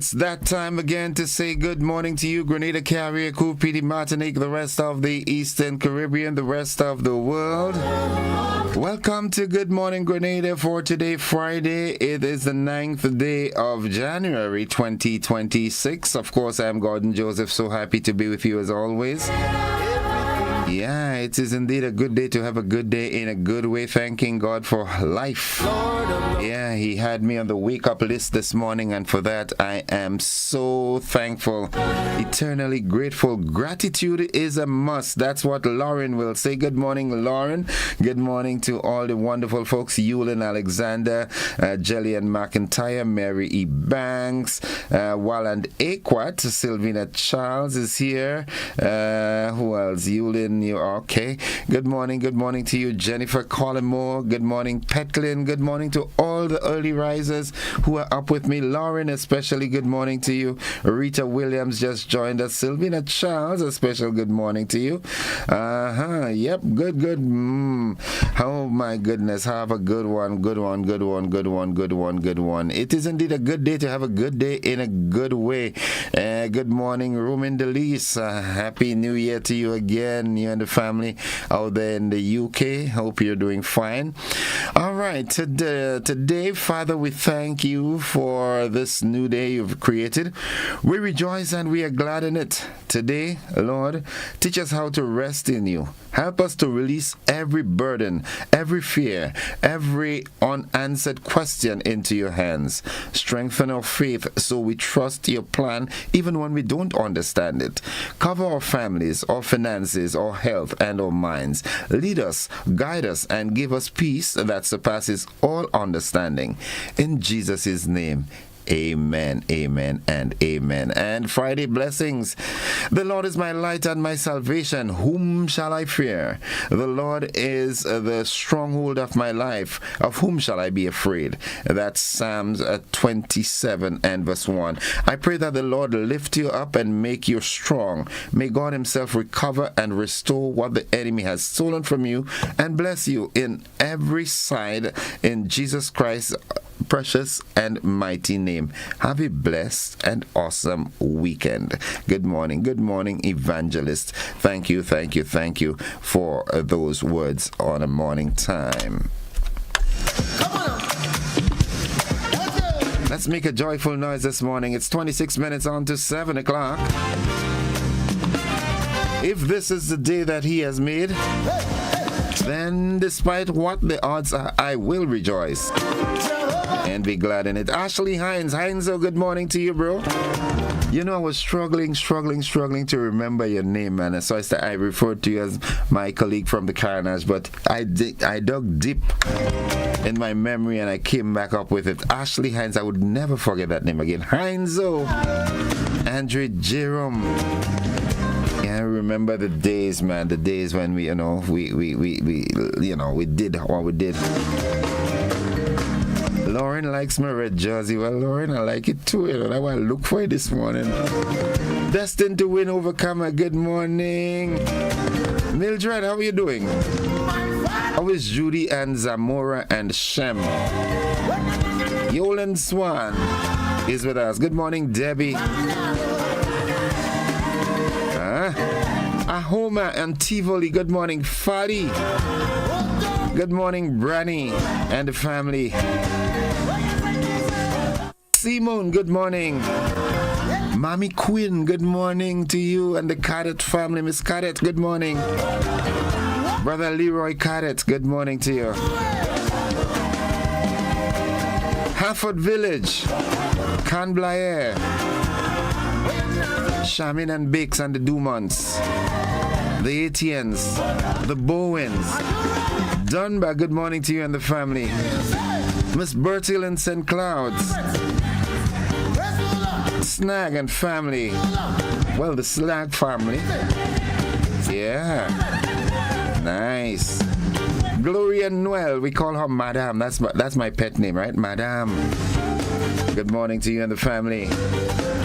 it's that time again to say good morning to you, Grenada, Carrier, Coupiti, Martinique, the rest of the Eastern Caribbean, the rest of the world. Welcome to Good Morning Grenada for today, Friday. It is the 9th day of January 2026. Of course, I'm Gordon Joseph, so happy to be with you as always. Yeah, it is indeed a good day to have a good day in a good way, thanking God for life. Yeah, He had me on the wake up list this morning, and for that I am so thankful, eternally grateful. Gratitude is a must. That's what Lauren will say. Good morning, Lauren. Good morning to all the wonderful folks, Yulin Alexander, Jillian McIntyre, Mary E. Banks, Walland Aquat, Sylvina Charles is here. Who else? Yulin, you okay? Good morning to you, Jennifer Collymore. Good morning, Petlin. Good morning to all the early risers who are up with me. Lauren, especially good morning to you. Rita Williams just joined us. Sylvina Charles, a special good morning to you. Yep, good. Oh my goodness, have a good one. It is indeed a good day to have a good day in a good way. Good morning, Rumin Delise. Happy New Year to you again, you and the family out there in the UK. Hope you're doing fine. All right, today, Father, we thank you for this new day you've created. We rejoice and we are glad in it. Today, Lord, teach us how to rest in you. Help us to release every burden, every fear, every unanswered question into your hands. Strengthen our faith so we trust your plan even when we don't understand it. Cover our families, our finances, our health, and our minds. Lead us, guide us, and give us peace that surpasses all understanding. In Jesus' name, amen, amen, and amen. And Friday blessings. The Lord is my light and my salvation. Whom shall I fear? The Lord is the stronghold of my life. Of whom shall I be afraid? That's Psalms 27 and verse 1. I pray that the Lord lift you up and make you strong. May God himself recover and restore what the enemy has stolen from you and bless you in every side in Jesus Christ's precious and mighty name. Have a blessed and awesome weekend. Good morning, evangelist. Thank you for those words on a morning time. Come on. Let's make a joyful noise this morning. It's 26 minutes on to 7 o'clock. If this is the day that he has made, then despite what the odds are, I will rejoice and be glad in it. Ashley Hines, oh, good morning to you, bro. You know, I was struggling to remember your name, man. So I referred to you as my colleague from the Carnage, but I dug deep in my memory and I came back up with it. Ashley Hines, I would never forget that name again. Hines, oh, Andre Jerome. Yeah, I remember the days, man. The days when we did what we did. Lauren likes my red jersey. Well, Lauren, I like it too. I want to look for it this morning. Destined to win, overcomer. Good morning. Mildred, how are you doing? How is Judy and Zamora and Shem? Yolan Swan is with us. Good morning, Debbie. Ahoma and Tivoli. Good morning, Fadi. Good morning, Branny and the family. Simone, good morning. Mommy Quinn, good morning to you and the Cadet family. Miss Cadet, good morning. Brother Leroy Cadet, good morning to you. Harford Village, Canblair, Shamin and Bakes and the Dumonts, the Etiennes, the Bowens, Dunbar, good morning to you and the family. Miss Bertil in St. Clouds, Snag and family. Well, the Snag family. Yeah. Nice. Gloria Noel, we call her Madame. That's my pet name, right? Madame. Good morning to you and the family.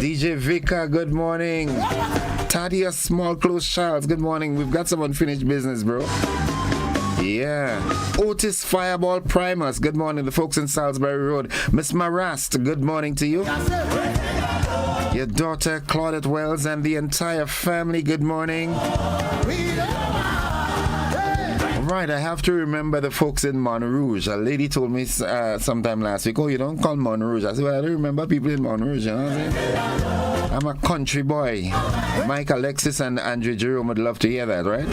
DJ Vika, good morning. Tadia Small Close Charles, good morning. We've got some unfinished business, bro. Yeah. Otis Fireball Primus, good morning. The folks in Salisbury Road. Miss Marast, good morning to you. Your daughter Claudette Wells and the entire family, good morning. Right, I have to remember the folks in Montrouge. A lady told me sometime last week, oh, you don't call Montrouge. I said, well, I don't remember people in Montrouge, you know what I'm saying? I'm a country boy. Mike, Alexis, and Andre Jerome would love to hear that, right?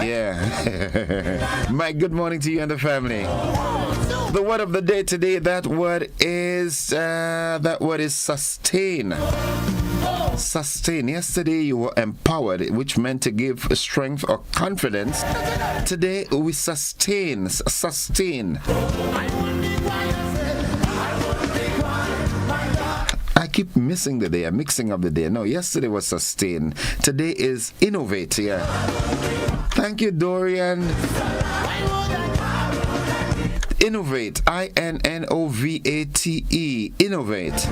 Yeah. Mike, good morning to you and the family. The word of the day today, that word is sustain. Sustain. Yesterday you were empowered, which meant to give strength or confidence. Today we sustain. I keep missing the day. I'm mixing up the day. No, yesterday was sustain. Today is innovate. Yeah. Thank you, Dorian. Innovate, I-N-N-O-V-A-T-E, innovate.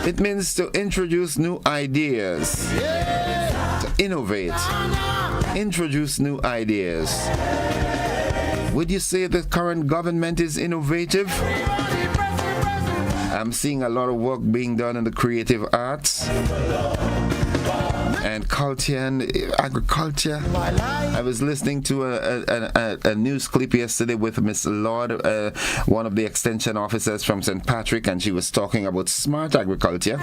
It means to introduce new ideas. To innovate, introduce new ideas. Would you say the current government is innovative? I'm seeing a lot of work being done in the creative arts and culture and agriculture. I was listening to a news clip yesterday with Miss Lord, one of the extension officers from St. Patrick, and she was talking about smart agriculture.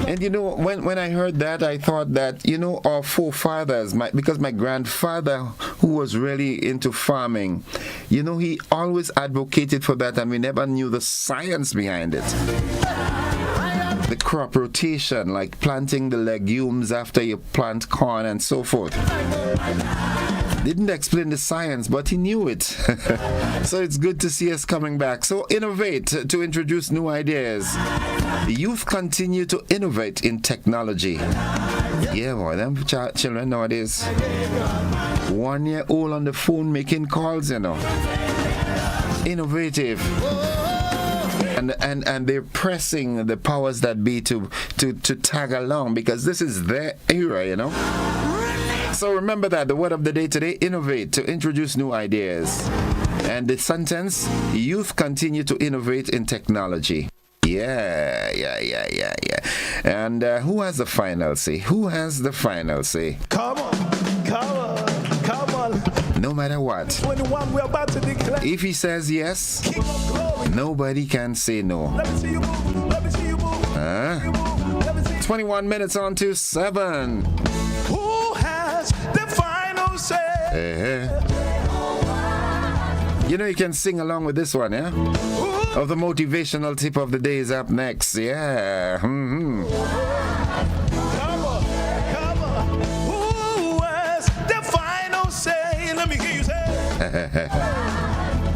And you know, when I heard that, I thought that, you know, our forefathers, because my grandfather, who was really into farming, you know, he always advocated for that, and we never knew the science behind it. The crop rotation, like planting the legumes after you plant corn and so forth. Didn't explain the science, but he knew it. So it's good to see us coming back. So innovate to introduce new ideas. The youth continue to innovate in technology. Yeah, boy, them children nowadays. 1 year old on the phone making calls, you know. Innovative. And they're pressing the powers that be to tag along, because this is their era, you know. So remember that the word of the day today, innovate, to introduce new ideas. And the sentence, youth continue to innovate in technology. Yeah. And who has the final say? Who has the final say? Come on. No matter what. 21, we're about to declare. If he says yes, nobody can say no. Let me see you move. 21 minutes on to 7. Who has the final say? You know, you can sing along with this one, yeah? Of the motivational tip of the day is up next. Yeah. Mm-hmm. Come on. Who has the final say? Let me hear you say.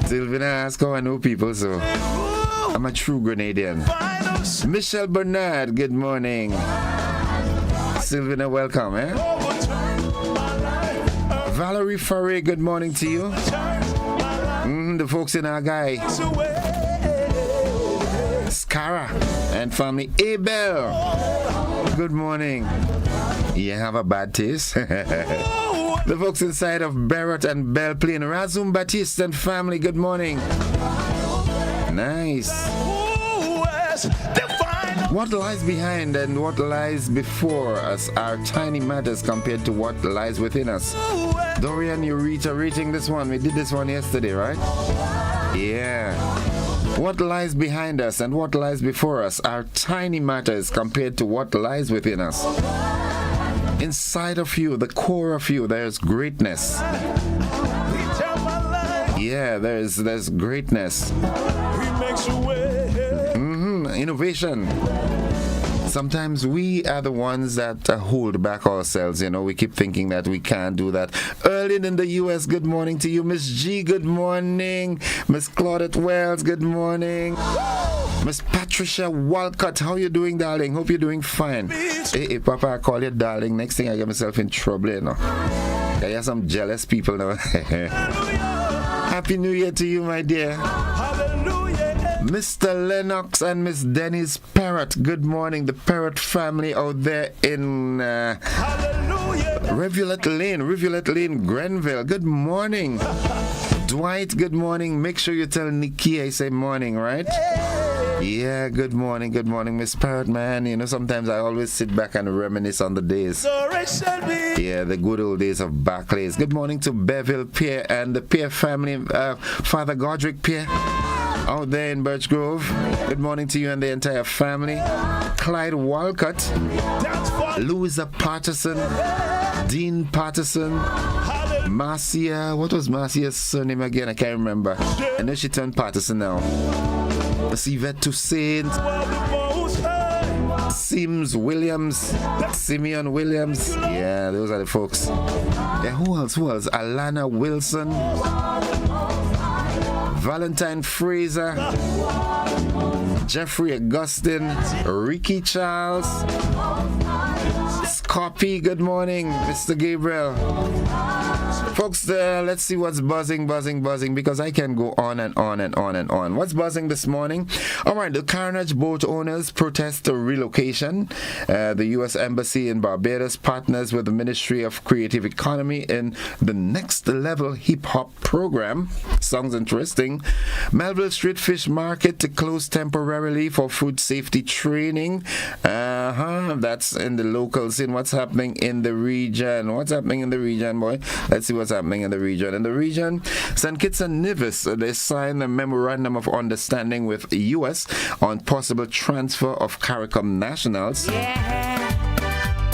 Sylvina ask how I know people, so I'm a true Grenadian. Michelle Bernard, good morning. Sylvina, welcome, eh? Valerie Farray, good morning to you. The folks in our guy. Scara and family. Abel, good morning. You have a bad taste? The folks inside of Barrett and Belle Plaine. Razum Baptiste and family, good morning. Nice. What lies behind and what lies before us are tiny matters compared to what lies within us. Dorian, you're reiterating this one. We did this one yesterday, right? Yeah. What lies behind us and what lies before us are tiny matters compared to what lies within us. Inside of you, the core of you, there's greatness. Yeah, there's greatness. Innovation. Sometimes we are the ones that hold back ourselves, you know. We keep thinking that we can't do that. Erlyn in the U.S., good morning to you. Miss G, good morning. Miss Claudette Wells, good morning. Miss Patricia Walcott, how you doing, darling? Hope you're doing fine. Hey, Papa, I call you darling. Next thing I get myself in trouble, you know. I have some jealous people now. Happy New Year to you, my dear. Mr. Lennox and Miss Denise Parrott, good morning. The Parrott family out there in Rivulet Lane, Grenville. Good morning. Dwight, good morning. Make sure you tell Nikki I say morning, right? Yeah, good morning, Miss Parrot, man. You know, sometimes I always sit back and reminisce on the days. Yeah, the good old days of Barclays. Good morning to Beverly Pierre and the Pierre family, Father Godric Pierre out there in Birch Grove. Good morning to you and the entire family. Clyde Walcott, Louisa Patterson, Dean Patterson, Marcia, what was Marcia's surname again? I can't remember. I know she turned Patterson now. Yvette Toussaint, Sims Williams, Simeon Williams. Yeah, those are the folks. Yeah, who else? Alana Wilson, Valentine Fraser, Jeffrey Augustine, Ricky Charles, Scotty, good morning, Mr. Gabriel. Folks, let's see what's buzzing, because I can go on and on and on and on. What's buzzing this morning? All right, the Carnage boat owners protest the relocation. The U.S. Embassy in Barbados partners with the Ministry of Creative Economy in the Next Level Hip Hop program. Sounds interesting. Melville Street Fish Market to close temporarily for food safety training. That's in the local scene. What's happening in the region? Boy? Let's see what's happening in the region. In the region, St. Kitts and Nevis, they signed a memorandum of understanding with the U.S. on possible transfer of CARICOM nationals.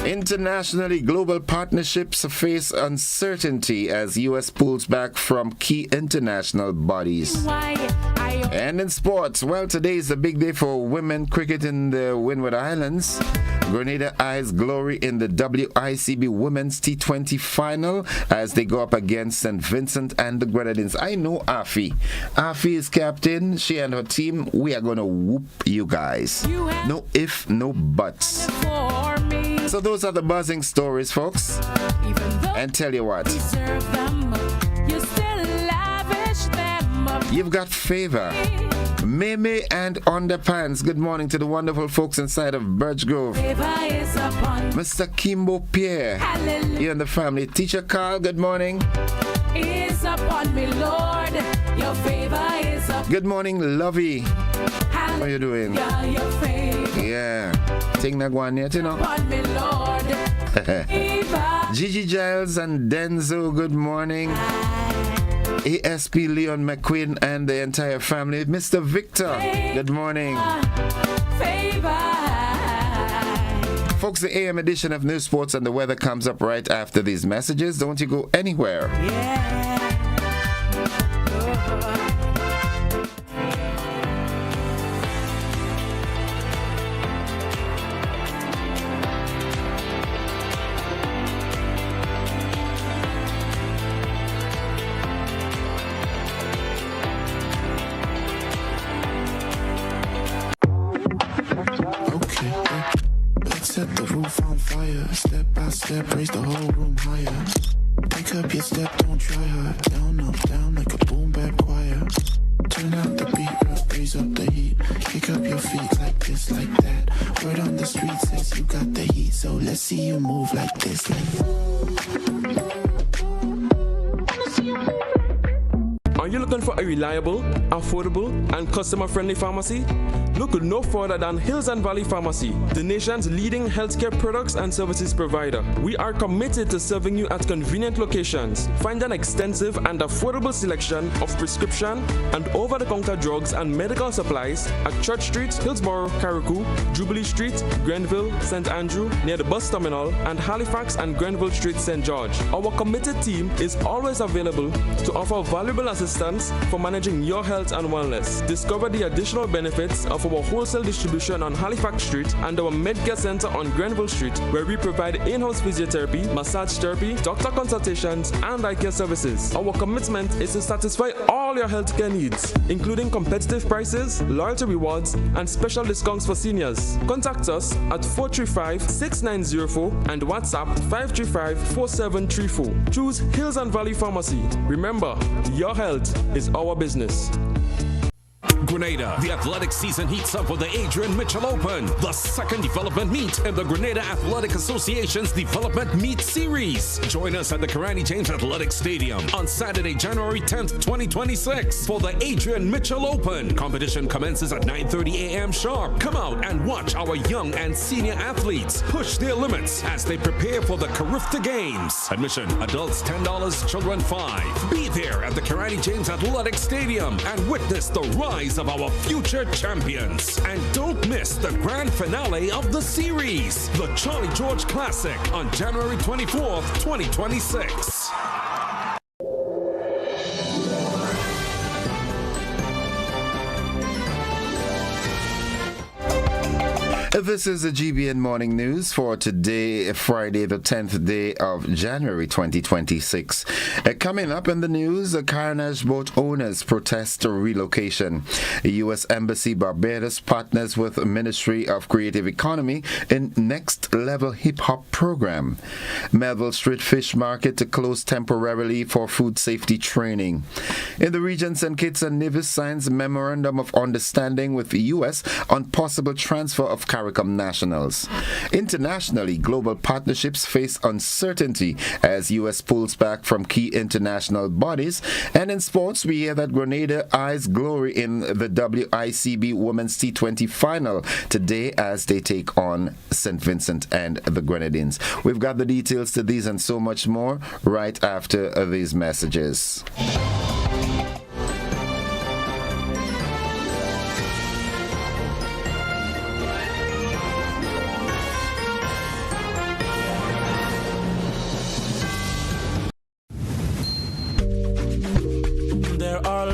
Internationally, global partnerships face uncertainty as U.S. pulls back from key international bodies. And in sports, well, today is a big day for women cricket in the Windward Islands. Grenada eyes glory in the WICB Women's T20 final as they go up against St. Vincent and the Grenadines. I know Afi. Afi is captain. She and her team, we are going to whoop you guys. No if, no buts. So those are the buzzing stories, folks. And tell you what, you've got favor. Meme and Underpants. Good morning to the wonderful folks inside of Birch Grove. Mr. Kimbo Pierre, you and the family. Teacher Carl, good morning. Is upon me, Lord. Your favor is upon. Good morning, Lovey. How are you doing? Yeah. Ting na guan yet, you know. Gigi Giles and Denzo, good morning. ASP Leon McQueen and the entire family. Mr. Victor, good morning. Folks, the AM edition of News, Sports and the Weather comes up right after these messages. Don't you go anywhere. Set the roof on fire, step by step, raise the whole room higher. Pick up your step, don't try hard. Down, up, down like a boom bap choir. Turn out the beat, raise up the heat. Kick up your feet like this, like that. Word on the street says you got the heat, so let's see you move like this, like that. Are you looking for a reliable, affordable, and customer-friendly pharmacy? Look no further than Hills and Valley Pharmacy, the nation's leading healthcare products and services provider. We are committed to serving you at convenient locations. Find an extensive and affordable selection of prescription and over-the-counter drugs and medical supplies at Church Street, Hillsborough, Carriacou, Jubilee Street, Grenville, St. Andrew, near the bus terminal, and Halifax and Grenville Street, St. George. Our committed team is always available to offer valuable assistance for managing your health and wellness. Discover the additional benefits of our wholesale distribution on Halifax Street and our Medcare Center on Grenville Street, where we provide in-house physiotherapy, massage therapy, doctor consultations, and eye care services. Our commitment is to satisfy all your healthcare needs, including competitive prices, loyalty rewards, and special discounts for seniors. Contact us at 435-6904 and WhatsApp 535-4734. Choose Hills and Valley Pharmacy. Remember, your health is our business. Grenada. The athletic season heats up with the Adrian Mitchell Open, the second development meet in the Grenada Athletic Association's Development Meet Series. Join us at the Grenada James Athletic Stadium on Saturday, January 10th, 2026 for the Adrian Mitchell Open. Competition commences at 9:30 a.m. sharp. Come out and watch our young and senior athletes push their limits as they prepare for the Carifta Games. Admission, adults $10, children $5. Be there at the Grenada James Athletic Stadium and witness the rise of our future champions. And don't miss the grand finale of the series, the Charlie George Classic, on January 24th, 2026. This is the GBN Morning News for today, Friday, the 10th day of January 2026. Coming up in the news, carriage boat owners protest relocation. U.S. Embassy Barbados partners with Ministry of Creative Economy in Next Level Hip Hop program. Melville Street Fish Market to close temporarily for food safety training. In the region, St. Kitts and Nevis signs Memorandum of Understanding with the U.S. on possible transfer of CARICOM nationals. Internationally, global partnerships face uncertainty as U.S. pulls back from key international bodies. And in sports, we hear that Grenada eyes glory in the WICB Women's T20 final today as they take on St. Vincent and the Grenadines. We've got the details to these and so much more right after these messages.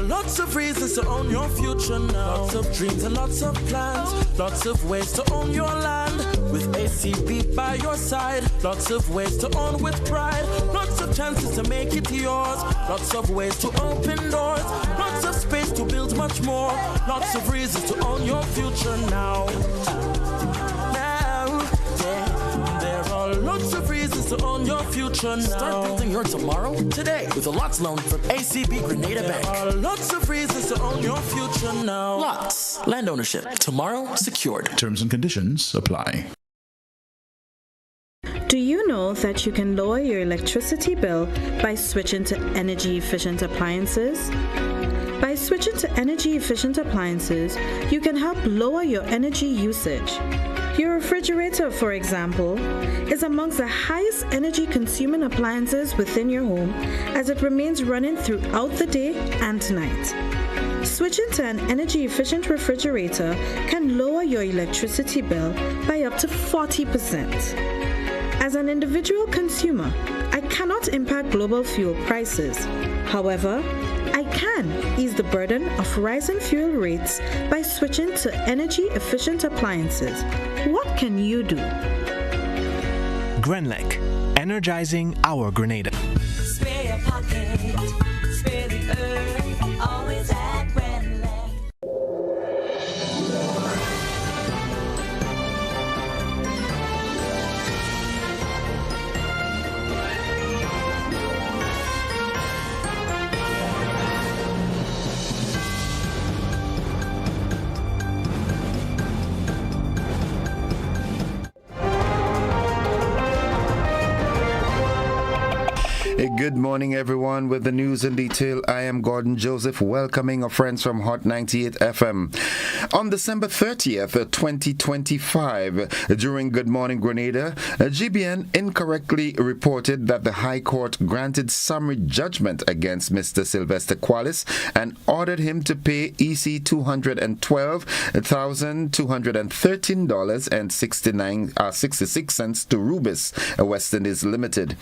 Lots of reasons to own your future now. Lots of dreams and lots of plans. Lots of ways to own your land. With ACB by your side. Lots of ways to own with pride. Lots of chances to make it yours. Lots of ways to open doors. Lots of space to build much more. Lots of reasons to own your future now. There are lots of reasons to own your future now. Start building your tomorrow today with a LOTS loan from ACB Grenada Bank. There are lots of reasons to own your future now. LOTS, land ownership, tomorrow secured. Terms and conditions apply. Do you know that you can lower your electricity bill by switching to energy-efficient appliances? By switching to energy-efficient appliances, you can help lower your energy usage. Your refrigerator, for example, is amongst the highest energy-consuming appliances within your home as it remains running throughout the day and night. Switching to an energy-efficient refrigerator can lower your electricity bill by up to 40%. As an individual consumer, I cannot impact global fuel prices. However, I can ease the burden of rising fuel rates by switching to energy-efficient appliances. What can you do? Grenlec, energizing our Grenada. Spare your pocket, spare the earth, always at Grenlec. Good morning, everyone. With the news in detail, I am Gordon Joseph, welcoming our friends from Hot 98 FM. On December 30th, 2025, during Good Morning Grenada, GBN incorrectly reported that the High Court granted summary judgment against Mr. Sylvester Qualis and ordered him to pay EC $212,213.66 to Rubis West Indies Limited.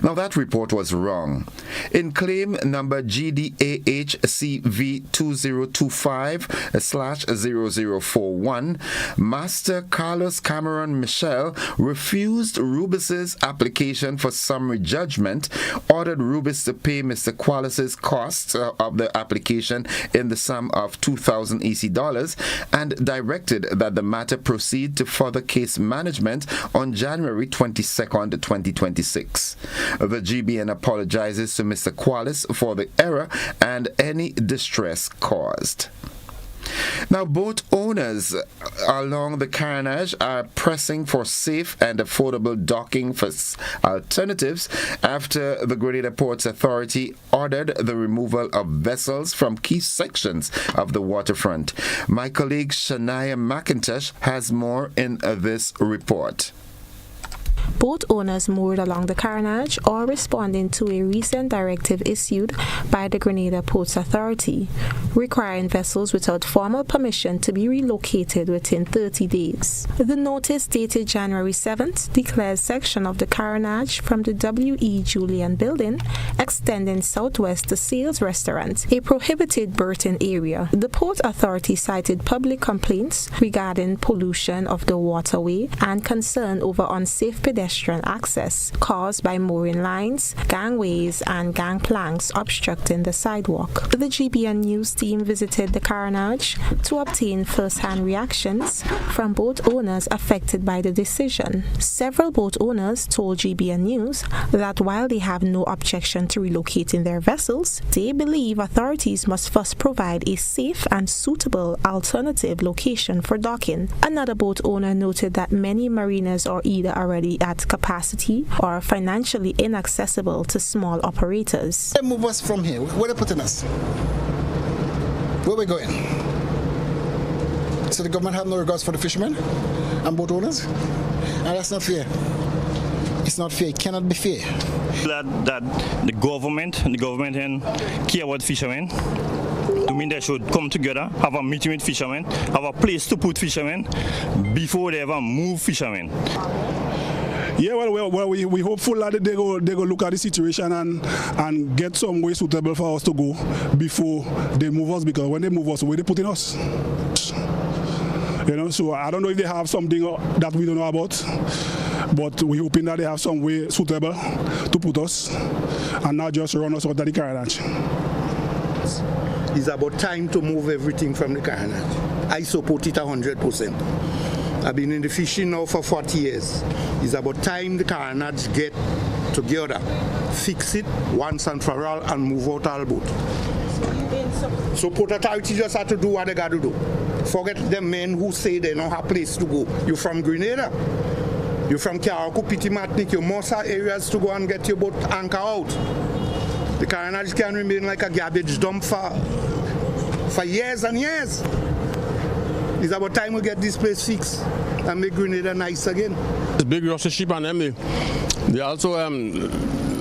Now, that report was wrong. In claim number GDAHCV2025/0041, Master Carlos Cameron Michel refused Rubis's application for summary judgment, ordered Rubis to pay Mr. Qualis's costs of the application in the sum of 2,000 EC dollars, and directed that the matter proceed to further case management on January 22nd, 2026. The GBN apologizes to Mr. Qualis for the error and any distress caused. Now, boat owners along the Carnage are pressing for safe and affordable docking alternatives after the Grenada Ports Authority ordered the removal of vessels from key sections of the waterfront. My colleague Shania McIntosh has more in this report. Boat owners moored along the Carnage are responding to a recent directive issued by the Grenada Ports Authority, requiring vessels without formal permission to be relocated within 30 days. The notice dated January 7th declares section of the Carnage from the W.E. Julian building extending southwest to Sales Restaurant, a prohibited berthing area. The Port Authority cited public complaints regarding pollution of the waterway and concern over unsafe pedestrian access caused by mooring lines, gangways, and gangplanks obstructing the sidewalk. The GBN News team visited the Carnage to obtain first-hand reactions from boat owners affected by the decision. Several boat owners told GBN News that while they have no objection to relocating their vessels, they believe authorities must first provide a safe and suitable alternative location for docking. Another boat owner noted that many marinas are either already at capacity or financially inaccessible to small operators. They move us from here. Where they putting us? Where we going? So the government have no regards for the fishermen and boat owners? And that's not fair. It's not fair. It cannot be fair. That the government care about fishermen. To me, they should come together, have a meeting with fishermen, have a place to put fishermen before they ever move fishermen. Yeah, well, we hopeful that they go look at the situation and get some way suitable for us to go before they move us, because when they move us, where they putting us? You know, so I don't know if they have something that we don't know about, but we're hoping that they have some way suitable to put us and not just run us out of the Carnage. It's about time to move everything from the Carnage. I support it 100%. I've been in the fishing now for 40 years. It's about time the Carnage get together, fix it once and for all, and move out all boat. So Port Authority just have to do what they got to do. Forget the men who say they don't have a place to go. You're from Grenada. You're from Kiaraku, Piti Martinique. You must have areas to go and get your boat anchor out. The Carnage can remain like a garbage dump for years and years. It's about time we get this place fixed and make Grenada nice again. It's big Russian ship and them, they also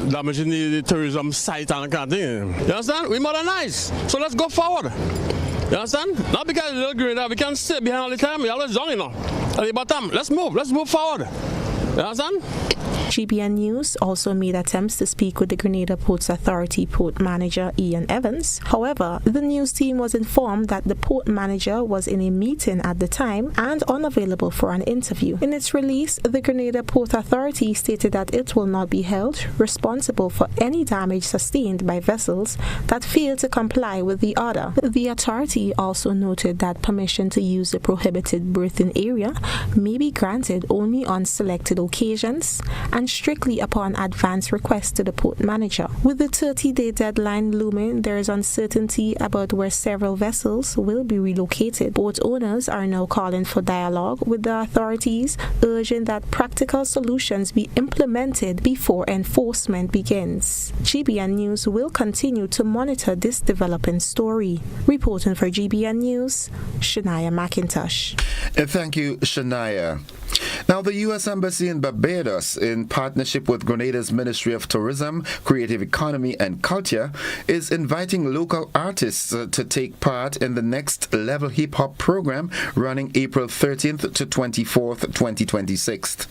damaging the tourism site and kind of thing. You understand? We modernize, so let's go forward. You understand? Not because little Grenada, we can't stay behind all the time. We always young, you know. At the bottom, let's move forward. You understand? GBN News also made attempts to speak with the Grenada Ports Authority port manager Ian Evans. However, the news team was informed that the port manager was in a meeting at the time and unavailable for an interview. In its release, the Grenada Port Authority stated that it will not be held responsible for any damage sustained by vessels that fail to comply with the order. The authority also noted that permission to use the prohibited berthing area may be granted only on selected occasions and strictly upon advance request to the port manager. With the 30-day deadline looming, there is uncertainty about where several vessels will be relocated. Boat owners are now calling for dialogue with the authorities, urging that practical solutions be implemented before enforcement begins. GBN News will continue to monitor this developing story. Reporting for GBN News, Shania McIntosh. Thank you, Shania. Now, the U.S. Embassy in Barbados, in partnership with Grenada's Ministry of Tourism, Creative Economy and Culture, is inviting local artists to take part in the Next Level Hip Hop program running April 13th to 24th, 2026.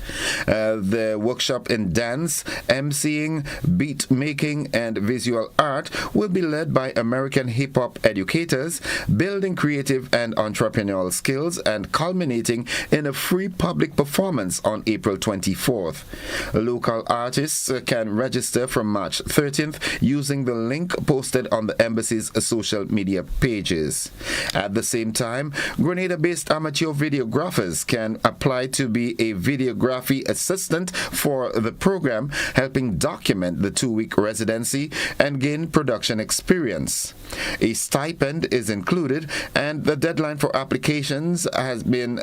The workshop in dance, emceeing, beat making, and visual art will be led by American hip hop educators, building creative and entrepreneurial skills and culminating in a free public performance performance on April 24th. Local artists can register from March 13th using the link posted on the embassy's social media pages. At the same time, Grenada-based amateur videographers can apply to be a videography assistant for the program, helping document the 2-week residency and gain production experience. A stipend is included, and the deadline for applications has been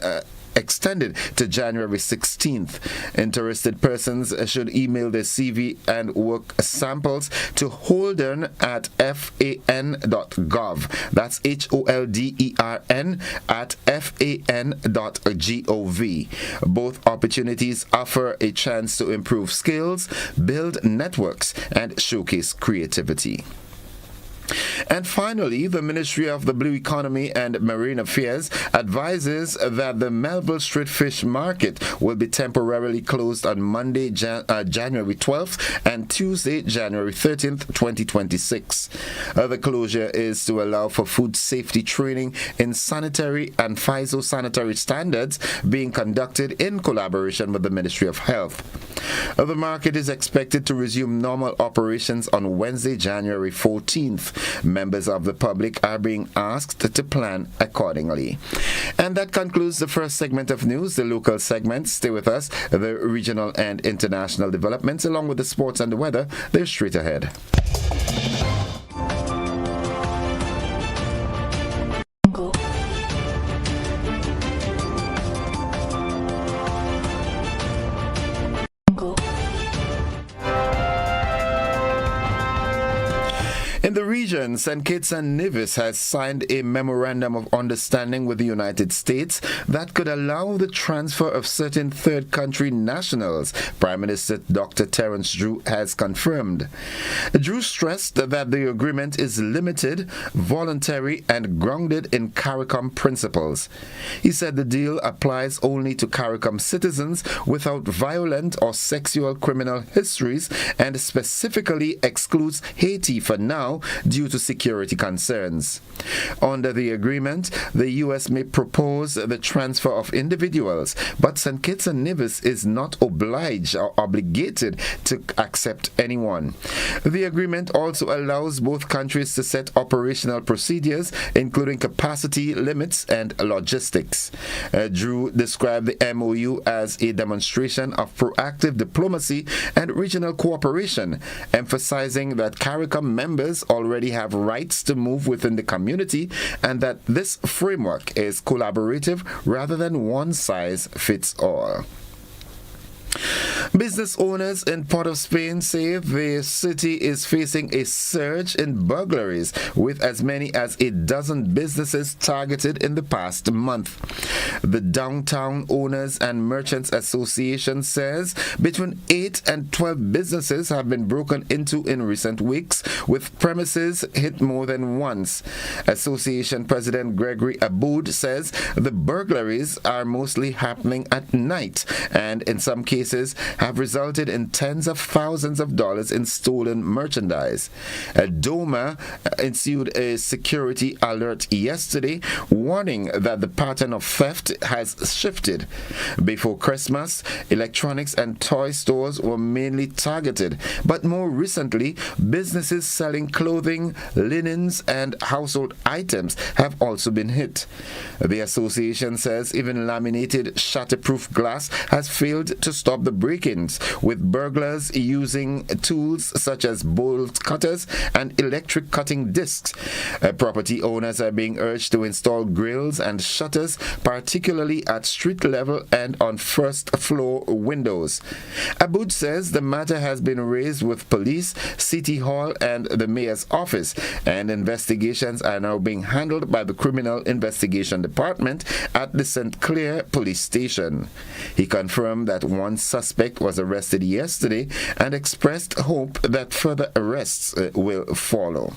extended to January 16th. Interested persons should email their CV and work samples to holdern@fan.gov. That's HOLDERN@fan.gov. Both opportunities offer a chance to improve skills, build networks, and showcase creativity. And finally, the Ministry of the Blue Economy and Marine Affairs advises that the Melville Street Fish Market will be temporarily closed on Monday, January 12th and Tuesday, January 13th, 2026. The closure is to allow for food safety training in sanitary and phytosanitary standards being conducted in collaboration with the Ministry of Health. The market is expected to resume normal operations on Wednesday, January 14th. Members of the public are being asked to plan accordingly. And that concludes the first segment of news, the local segment. Stay with us. The regional and international developments, along with the sports and the weather, they're straight ahead. In the region, St. Kitts and Nevis has signed a memorandum of understanding with the United States that could allow the transfer of certain third country nationals, Prime Minister Dr. Terence Drew has confirmed. Drew stressed that the agreement is limited, voluntary, and grounded in CARICOM principles. He said the deal applies only to CARICOM citizens without violent or sexual criminal histories and specifically excludes Haiti for now due to security concerns. Under the agreement, the U.S. may propose the transfer of individuals, but St. Kitts and Nevis is not obliged or obligated to accept anyone. The agreement also allows both countries to set operational procedures, including capacity limits and logistics. Drew described the MOU as a demonstration of proactive diplomacy and regional cooperation, emphasizing that CARICOM members already have rights to move within the community and that this framework is collaborative rather than one size fits all. Business owners in Port of Spain say the city is facing a surge in burglaries, with as many as a dozen businesses targeted in the past month. The Downtown Owners and Merchants Association says between 8 and 12 businesses have been broken into in recent weeks, with premises hit more than once. Association President Gregory Aboud says the burglaries are mostly happening at night and in some cases have resulted in tens of thousands of dollars in stolen merchandise. DOMA issued a security alert yesterday warning that the pattern of theft has shifted. Before Christmas, electronics and toy stores were mainly targeted, but more recently, businesses selling clothing, linens, and household items have also been hit. The association says even laminated shatterproof glass has failed to stop the break-ins, with burglars using tools such as bolt cutters and electric cutting discs. Property owners are being urged to install grills and shutters, particularly at street level and on first floor windows. Aboud says the matter has been raised with police, City Hall, and the mayor's office, and investigations are now being handled by the Criminal Investigation Department at the St. Clair Police Station. He confirmed that one suspect was arrested yesterday and expressed hope that further arrests will follow.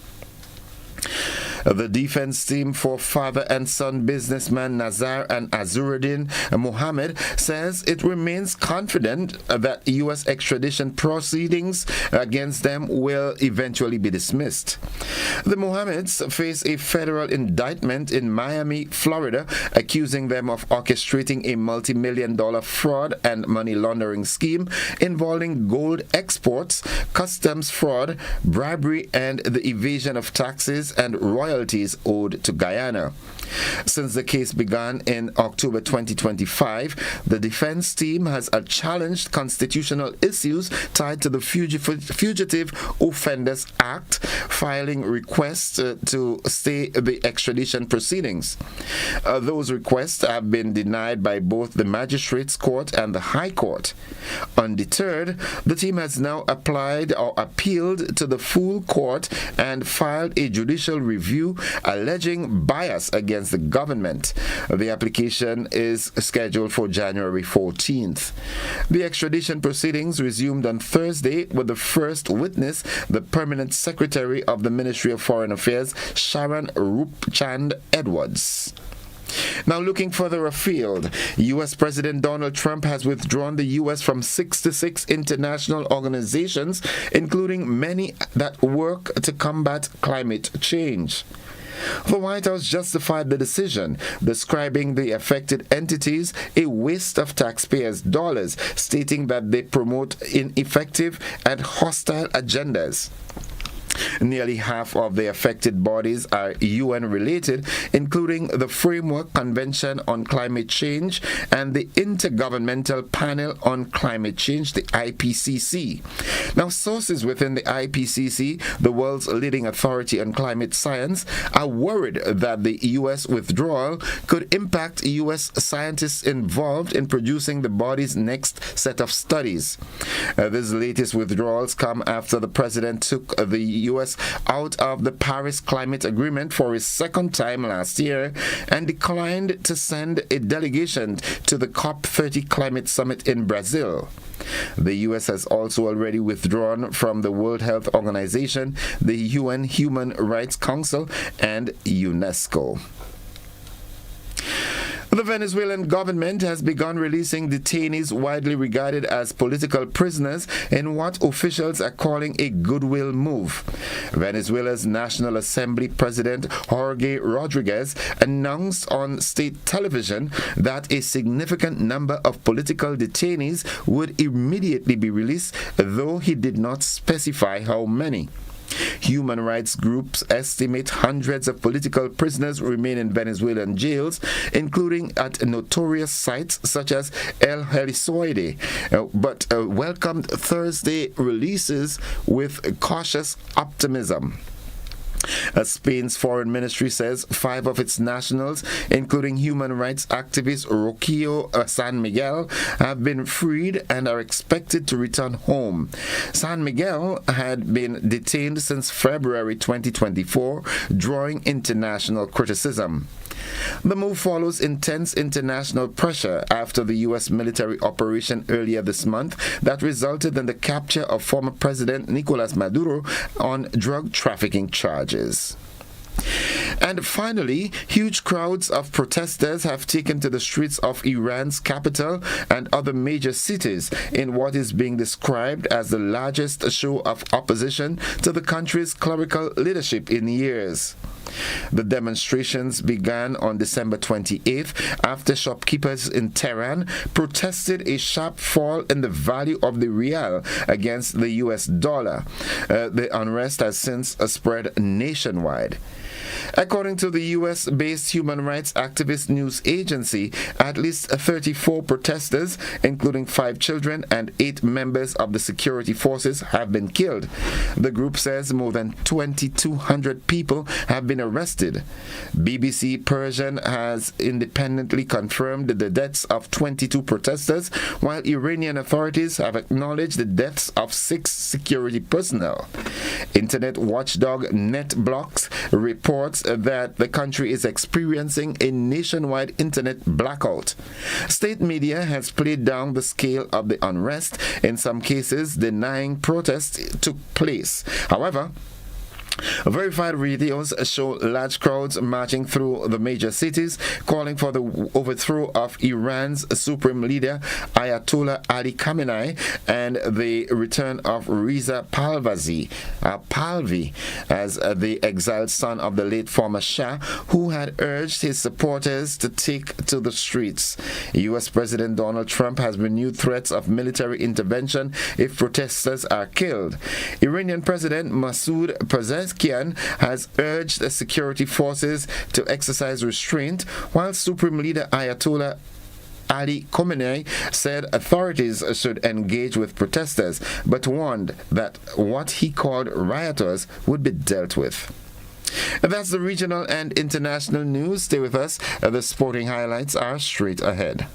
The defense team for father and son businessman Nazar and Azuruddin Mohammed says it remains confident that U.S. extradition proceedings against them will eventually be dismissed. The Mohammeds face a federal indictment in Miami, Florida, accusing them of orchestrating a multi-million-dollar fraud and money laundering scheme involving gold exports, customs fraud, bribery, and the evasion of taxes and royalties owed to Guyana. Since the case began in October 2025, the defense team has challenged constitutional issues tied to the Fugitive Offenders Act, filing requests to stay the extradition proceedings. Those requests have been denied by both the Magistrates Court and the High Court. Undeterred, the team has now appealed to the full court and filed a judicial review alleging bias against the government. The application is scheduled for January 14th. The extradition proceedings resumed on Thursday with the first witness, the Permanent Secretary of the Ministry of Foreign Affairs, Sharon Rupchand Edwards. Now, looking further afield, U.S. President Donald Trump has withdrawn the U.S. from 66 international organizations, including many that work to combat climate change. The White House justified the decision, describing the affected entities a waste of taxpayers' dollars, stating that they promote ineffective and hostile agendas. Nearly half of the affected bodies are UN-related, including the Framework Convention on Climate Change and the Intergovernmental Panel on Climate Change, the IPCC. Now, sources within the IPCC, the world's leading authority on climate science, are worried that the U.S. withdrawal could impact U.S. scientists involved in producing the body's next set of studies. These latest withdrawals come after the president took the U.S. out of the Paris Climate Agreement for his second time last year and declined to send a delegation to the COP30 climate summit in Brazil. The U.S. has also already withdrawn from the World Health Organization, the UN Human Rights Council, and UNESCO. The Venezuelan government has begun releasing detainees widely regarded as political prisoners in what officials are calling a goodwill move. Venezuela's National Assembly President Jorge Rodriguez announced on state television that a significant number of political detainees would immediately be released, though he did not specify how many. Human rights groups estimate hundreds of political prisoners remain in Venezuelan jails, including at notorious sites such as El Helicoide, but welcomed Thursday releases with cautious optimism. Spain's foreign ministry says 5 of its nationals, including human rights activist Rocio San Miguel, have been freed and are expected to return home. San Miguel had been detained since February 2024, drawing international criticism. The move follows intense international pressure after the U.S. military operation earlier this month that resulted in the capture of former President Nicolas Maduro on drug trafficking charges. And finally, huge crowds of protesters have taken to the streets of Iran's capital and other major cities in what is being described as the largest show of opposition to the country's clerical leadership in years. The demonstrations began on December 28th after shopkeepers in Tehran protested a sharp fall in the value of the rial against the US dollar. The unrest has since spread nationwide. According to the U.S.-based human rights activist news agency, at least 34 protesters, including 5 children and 8 members of the security forces, have been killed. The group says more than 2,200 people have been arrested. BBC Persian has independently confirmed the deaths of 22 protesters, while Iranian authorities have acknowledged the deaths of 6 security personnel. Internet watchdog NetBlocks reports that the country is experiencing a nationwide internet blackout. State media has played down the scale of the unrest, in some cases denying protests took place. However, Verified videos show large crowds marching through the major cities, calling for the overthrow of Iran's supreme leader Ayatollah Ali Khamenei and the return of Reza Pahlavi as the exiled son of the late former Shah, who had urged his supporters to take to the streets. U.S. President Donald Trump has renewed threats of military intervention if protesters are killed. Iranian President Masoud Pezeshkian has urged the security forces to exercise restraint, while Supreme Leader Ayatollah Ali Khamenei said authorities should engage with protesters, but warned that what he called rioters would be dealt with. That's the regional and international news. Stay with us. The sporting highlights are straight ahead.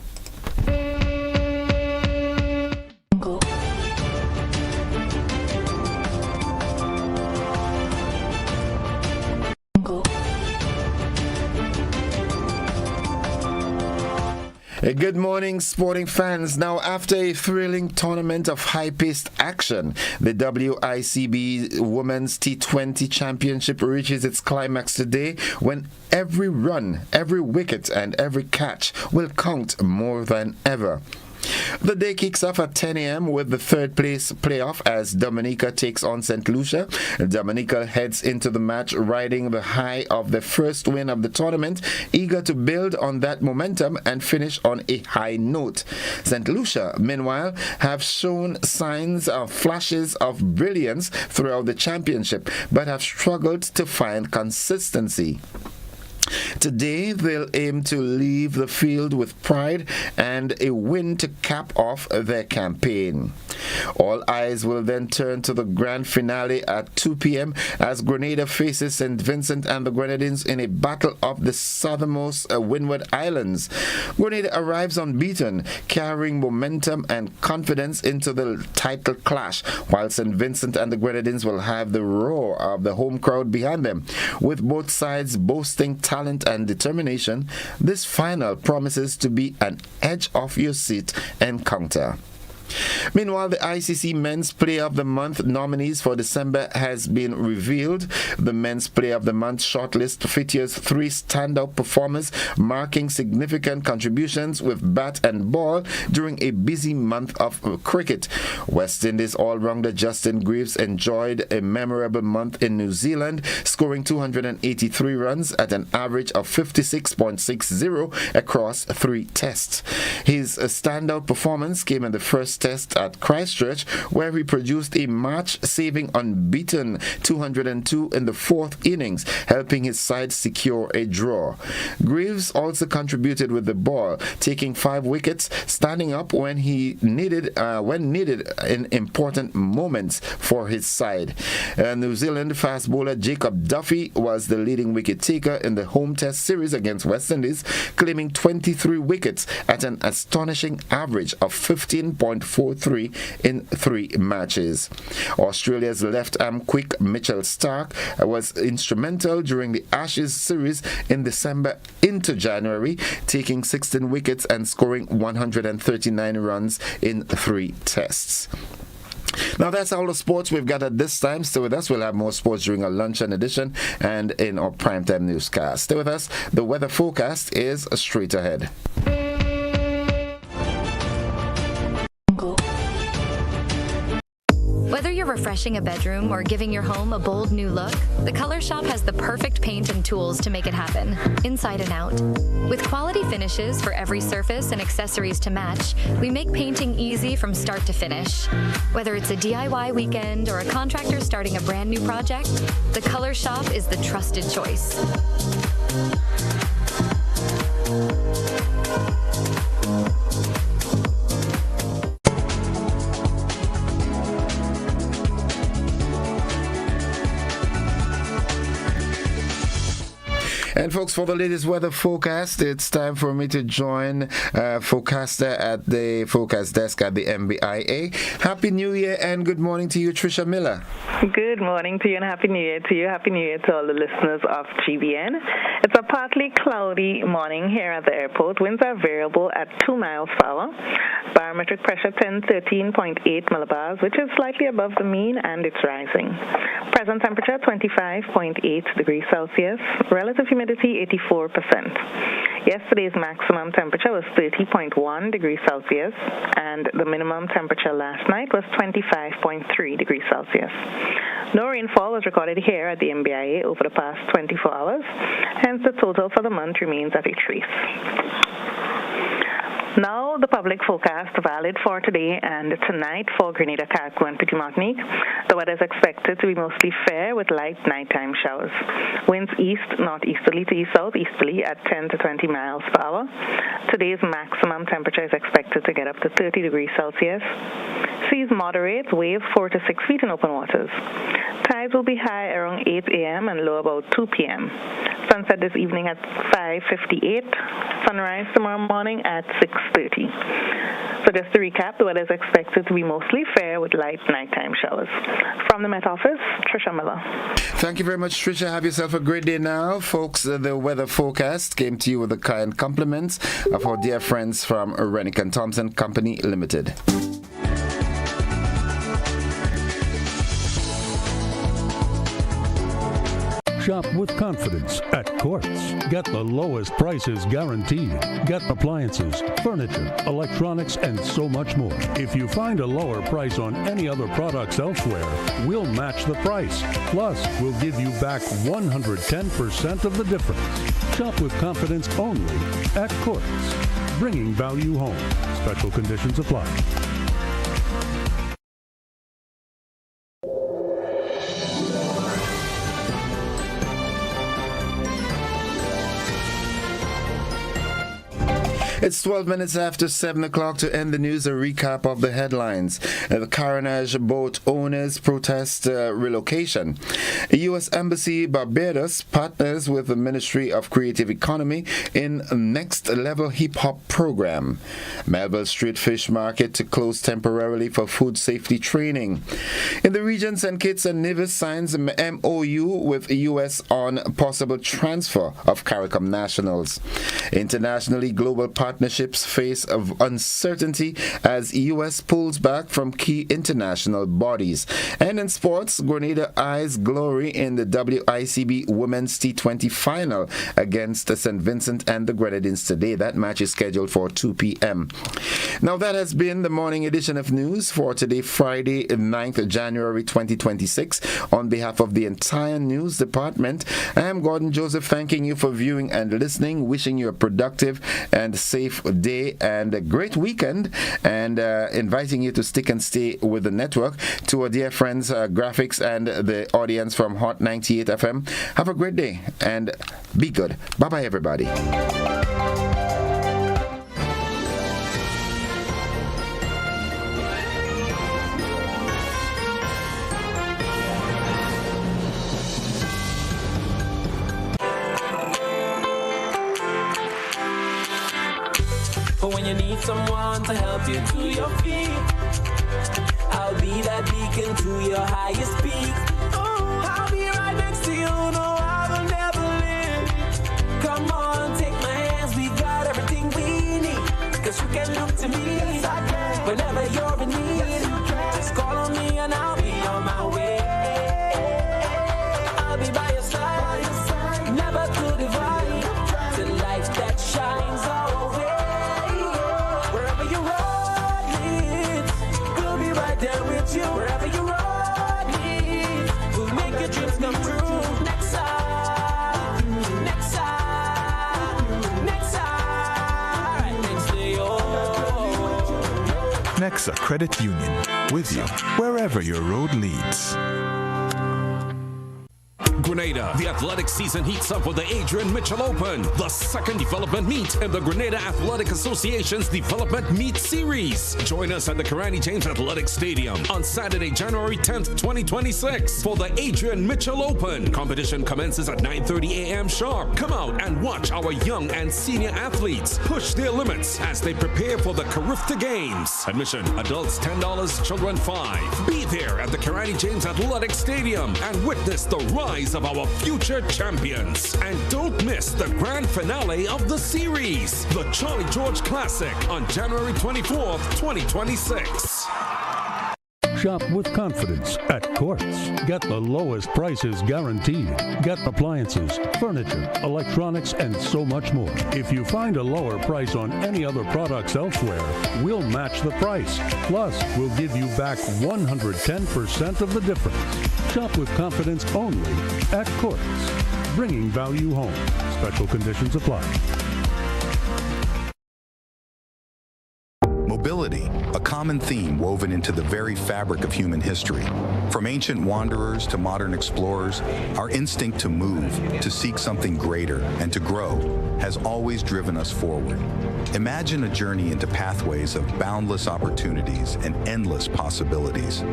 Good morning, sporting fans. Now, after a thrilling tournament of high-paced action, the WICB Women's T20 Championship reaches its climax today when every run, every wicket, and every catch will count more than ever. The day kicks off at 10 a.m. with the third place playoff as Dominica takes on St. Lucia. Dominica heads into the match riding the high of the first win of the tournament, eager to build on that momentum and finish on a high note. St. Lucia, meanwhile, have shown signs of flashes of brilliance throughout the championship, but have struggled to find consistency. Today, they'll aim to leave the field with pride and a win to cap off their campaign. All eyes will then turn to the grand finale at 2 p.m. as Grenada faces St. Vincent and the Grenadines in a battle of the southernmost Windward Islands. Grenada arrives unbeaten, carrying momentum and confidence into the title clash, while St. Vincent and the Grenadines will have the roar of the home crowd behind them. With both sides boasting talent and determination, this final promises to be an edge-off-your-seat encounter. Meanwhile, the ICC Men's Player of the Month nominees for December has been revealed. The Men's Player of the Month shortlist features 3 standout performers marking significant contributions with bat and ball during a busy month of cricket. West Indies all-rounder Justin Greaves enjoyed a memorable month in New Zealand, scoring 283 runs at an average of 56.60 across 3 tests. His standout performance came in the first test at Christchurch, where he produced a match-saving unbeaten 202 in the 4th innings, helping his side secure a draw. Greaves also contributed with the ball, taking 5 wickets, standing up when needed in important moments for his side. New Zealand fast bowler Jacob Duffy was the leading wicket taker in the home test series against West Indies, claiming 23 wickets at an astonishing average of 15.43 in 3 matches. Australia's left-arm quick Mitchell Starc was instrumental during the Ashes series in December into January, taking 16 wickets and scoring 139 runs in 3 tests. Now that's all the sports we've got at this time. Stay with us. We'll have more sports during our luncheon edition and in our primetime newscast. Stay with us. The weather forecast is straight ahead. Whether you're refreshing a bedroom or giving your home a bold new look, the Color Shop has the perfect paint and tools to make it happen, inside and out. With quality finishes for every surface and accessories to match, we make painting easy from start to finish. Whether it's a DIY weekend or a contractor starting a brand new project, the Color Shop is the trusted choice. And folks, for the latest weather forecast, it's time for me to join forecaster at the forecast desk at the MBIA. Happy New Year and good morning to you, Tricia Miller. Good morning to you and Happy New Year to you. Happy New Year to all the listeners of GBN. It's a partly cloudy morning here at the airport. Winds are variable at 2 miles per hour. Barometric pressure 13.8 millibars, which is slightly above the mean, and it's rising. Present temperature 25.8 degrees Celsius. Relative humidity 84%. Yesterday's maximum temperature was 30.1 degrees Celsius, and the minimum temperature last night was 25.3 degrees Celsius. No rainfall was recorded here at the MBIA over the past 24 hours, hence the total for the month remains at a trace. Now, the public forecast valid for today and tonight for Grenada, Carriacou, and Petit Martinique. The weather is expected to be mostly fair with light nighttime showers. Winds east, northeasterly to east southeasterly at 10 to 20 miles per hour. Today's maximum temperature is expected to get up to 30 degrees Celsius. Seas moderate, waves 4 to 6 feet in open waters. Tides will be high around 8 a.m. and low about 2 p.m. Sunset this evening at 5:58. Sunrise tomorrow morning at 6:30. So just to recap, the weather is expected to be mostly fair with light nighttime showers. From the Met Office, Tricia Miller. Thank you very much, Tricia. Have yourself a great day now. Folks, the weather forecast came to you with the kind compliments of our dear friends from Rennick & Thompson Company Limited. Shop with confidence at Courts. Get the lowest prices guaranteed. Get appliances, furniture, electronics, and so much more. If you find a lower price on any other products elsewhere, we'll match the price. Plus, we'll give you back 110% of the difference. Shop with confidence only at Courts. Bringing value home. Special conditions apply. It's 12 minutes after 7 o'clock to end the news. A recap of the headlines. The Carnage boat owners protest relocation. The U.S. Embassy Barbados partners with the Ministry of Creative Economy in Next Level Hip Hop program. Melville Street Fish Market to close temporarily for food safety training. In the region, St. Kitts and Nevis signs an MOU with the U.S. on possible transfer of CARICOM nationals. Internationally, global partnerships face of uncertainty as U.S. pulls back from key international bodies. And in sports, Grenada eyes glory in the WICB Women's T20 final against St. Vincent and the Grenadines today. That match is scheduled for 2 p.m. Now, that has been the morning edition of news for today, Friday, 9th January 2026. On behalf of the entire news department, I am Gordon Joseph, thanking you for viewing and listening, wishing you a productive and safe day and a great weekend, and inviting you to stick and stay with the network. To our dear friends, graphics, and the audience from Hot 98 FM, have a great day and be good. Bye-bye, everybody. When you need someone to help you to your feet, I'll be that beacon to your highest peak. Oh, I'll be right next to you, no, I will never leave. Come on, take my hands, we got everything we need. Cause you can look to me, yes, I can. Whenever you're in need, yes, you can. Just call on me and I'll be on my way. I'll be by your side, never to divide. The light that shines our way. Wherever you run me, we'll make your dreams come true. Next time, next time, next time, next to you. Nexa Credit Union, with you wherever your road leads. Grenada, the athletic season heats up with the Adrian Mitchell Open, the second development meet in the Grenada Athletic Association's Development Meet Series. Join us at the Grenada James Athletic Stadium on Saturday, January 10th, 2026 for the Adrian Mitchell Open. Competition commences at 9:30 a.m. sharp. Come out and watch our young and senior athletes push their limits as they prepare for the Carifta Games. Admission, adults $10, children $5. Be there at the Grenada James Athletic Stadium and witness the rise of our future champions. And don't miss the grand finale of the series, the Charlie George Classic, on January 24th, 2026. Shop with confidence at Quartz. Get the lowest prices guaranteed. Get appliances, furniture, electronics, and so much more. If you find a lower price on any other products elsewhere, we'll match the price. Plus, we'll give you back 110% of the difference. Shop with confidence only at Quartz. Bringing value home. Special conditions apply. Mobility, a common theme woven into the very fabric of human history. From ancient wanderers to modern explorers, our instinct to move, to seek something greater, and to grow has always driven us forward. Imagine a journey into pathways of boundless opportunities and endless possibilities.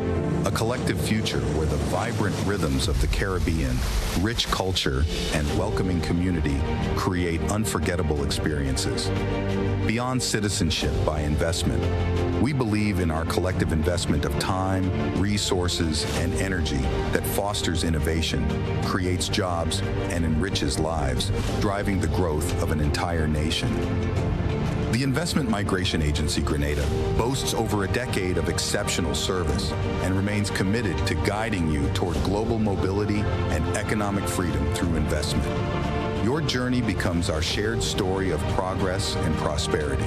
A collective future where the vibrant rhythms of the Caribbean, rich culture, and welcoming community create unforgettable experiences. Beyond citizenship by investment, we believe in our collective investment of time, resources, and energy that fosters innovation, creates jobs, and enriches lives, driving the growth of an entire nation. The Investment Migration Agency Grenada boasts over a decade of exceptional service and remains committed to guiding you toward global mobility and economic freedom through investment. Your journey becomes our shared story of progress and prosperity.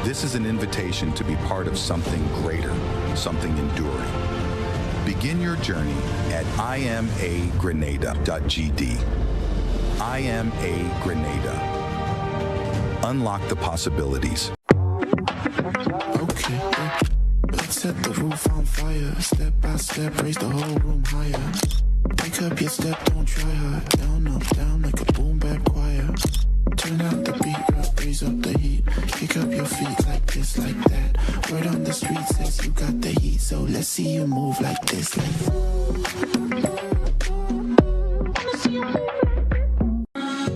This is an invitation to be part of something greater, something enduring. Begin your journey at imagrenada.gd. IMA Grenada. Unlock the possibilities. Okay, let's set the roof on fire. Step by step, raise the whole room higher. Pick up your step, don't try her. Down, up, down like a boom bap choir. Turn out the beat up, raise up the heat. Kick up your feet like this, like that. Word on the street says you got the heat, so let's see you move like this, like that.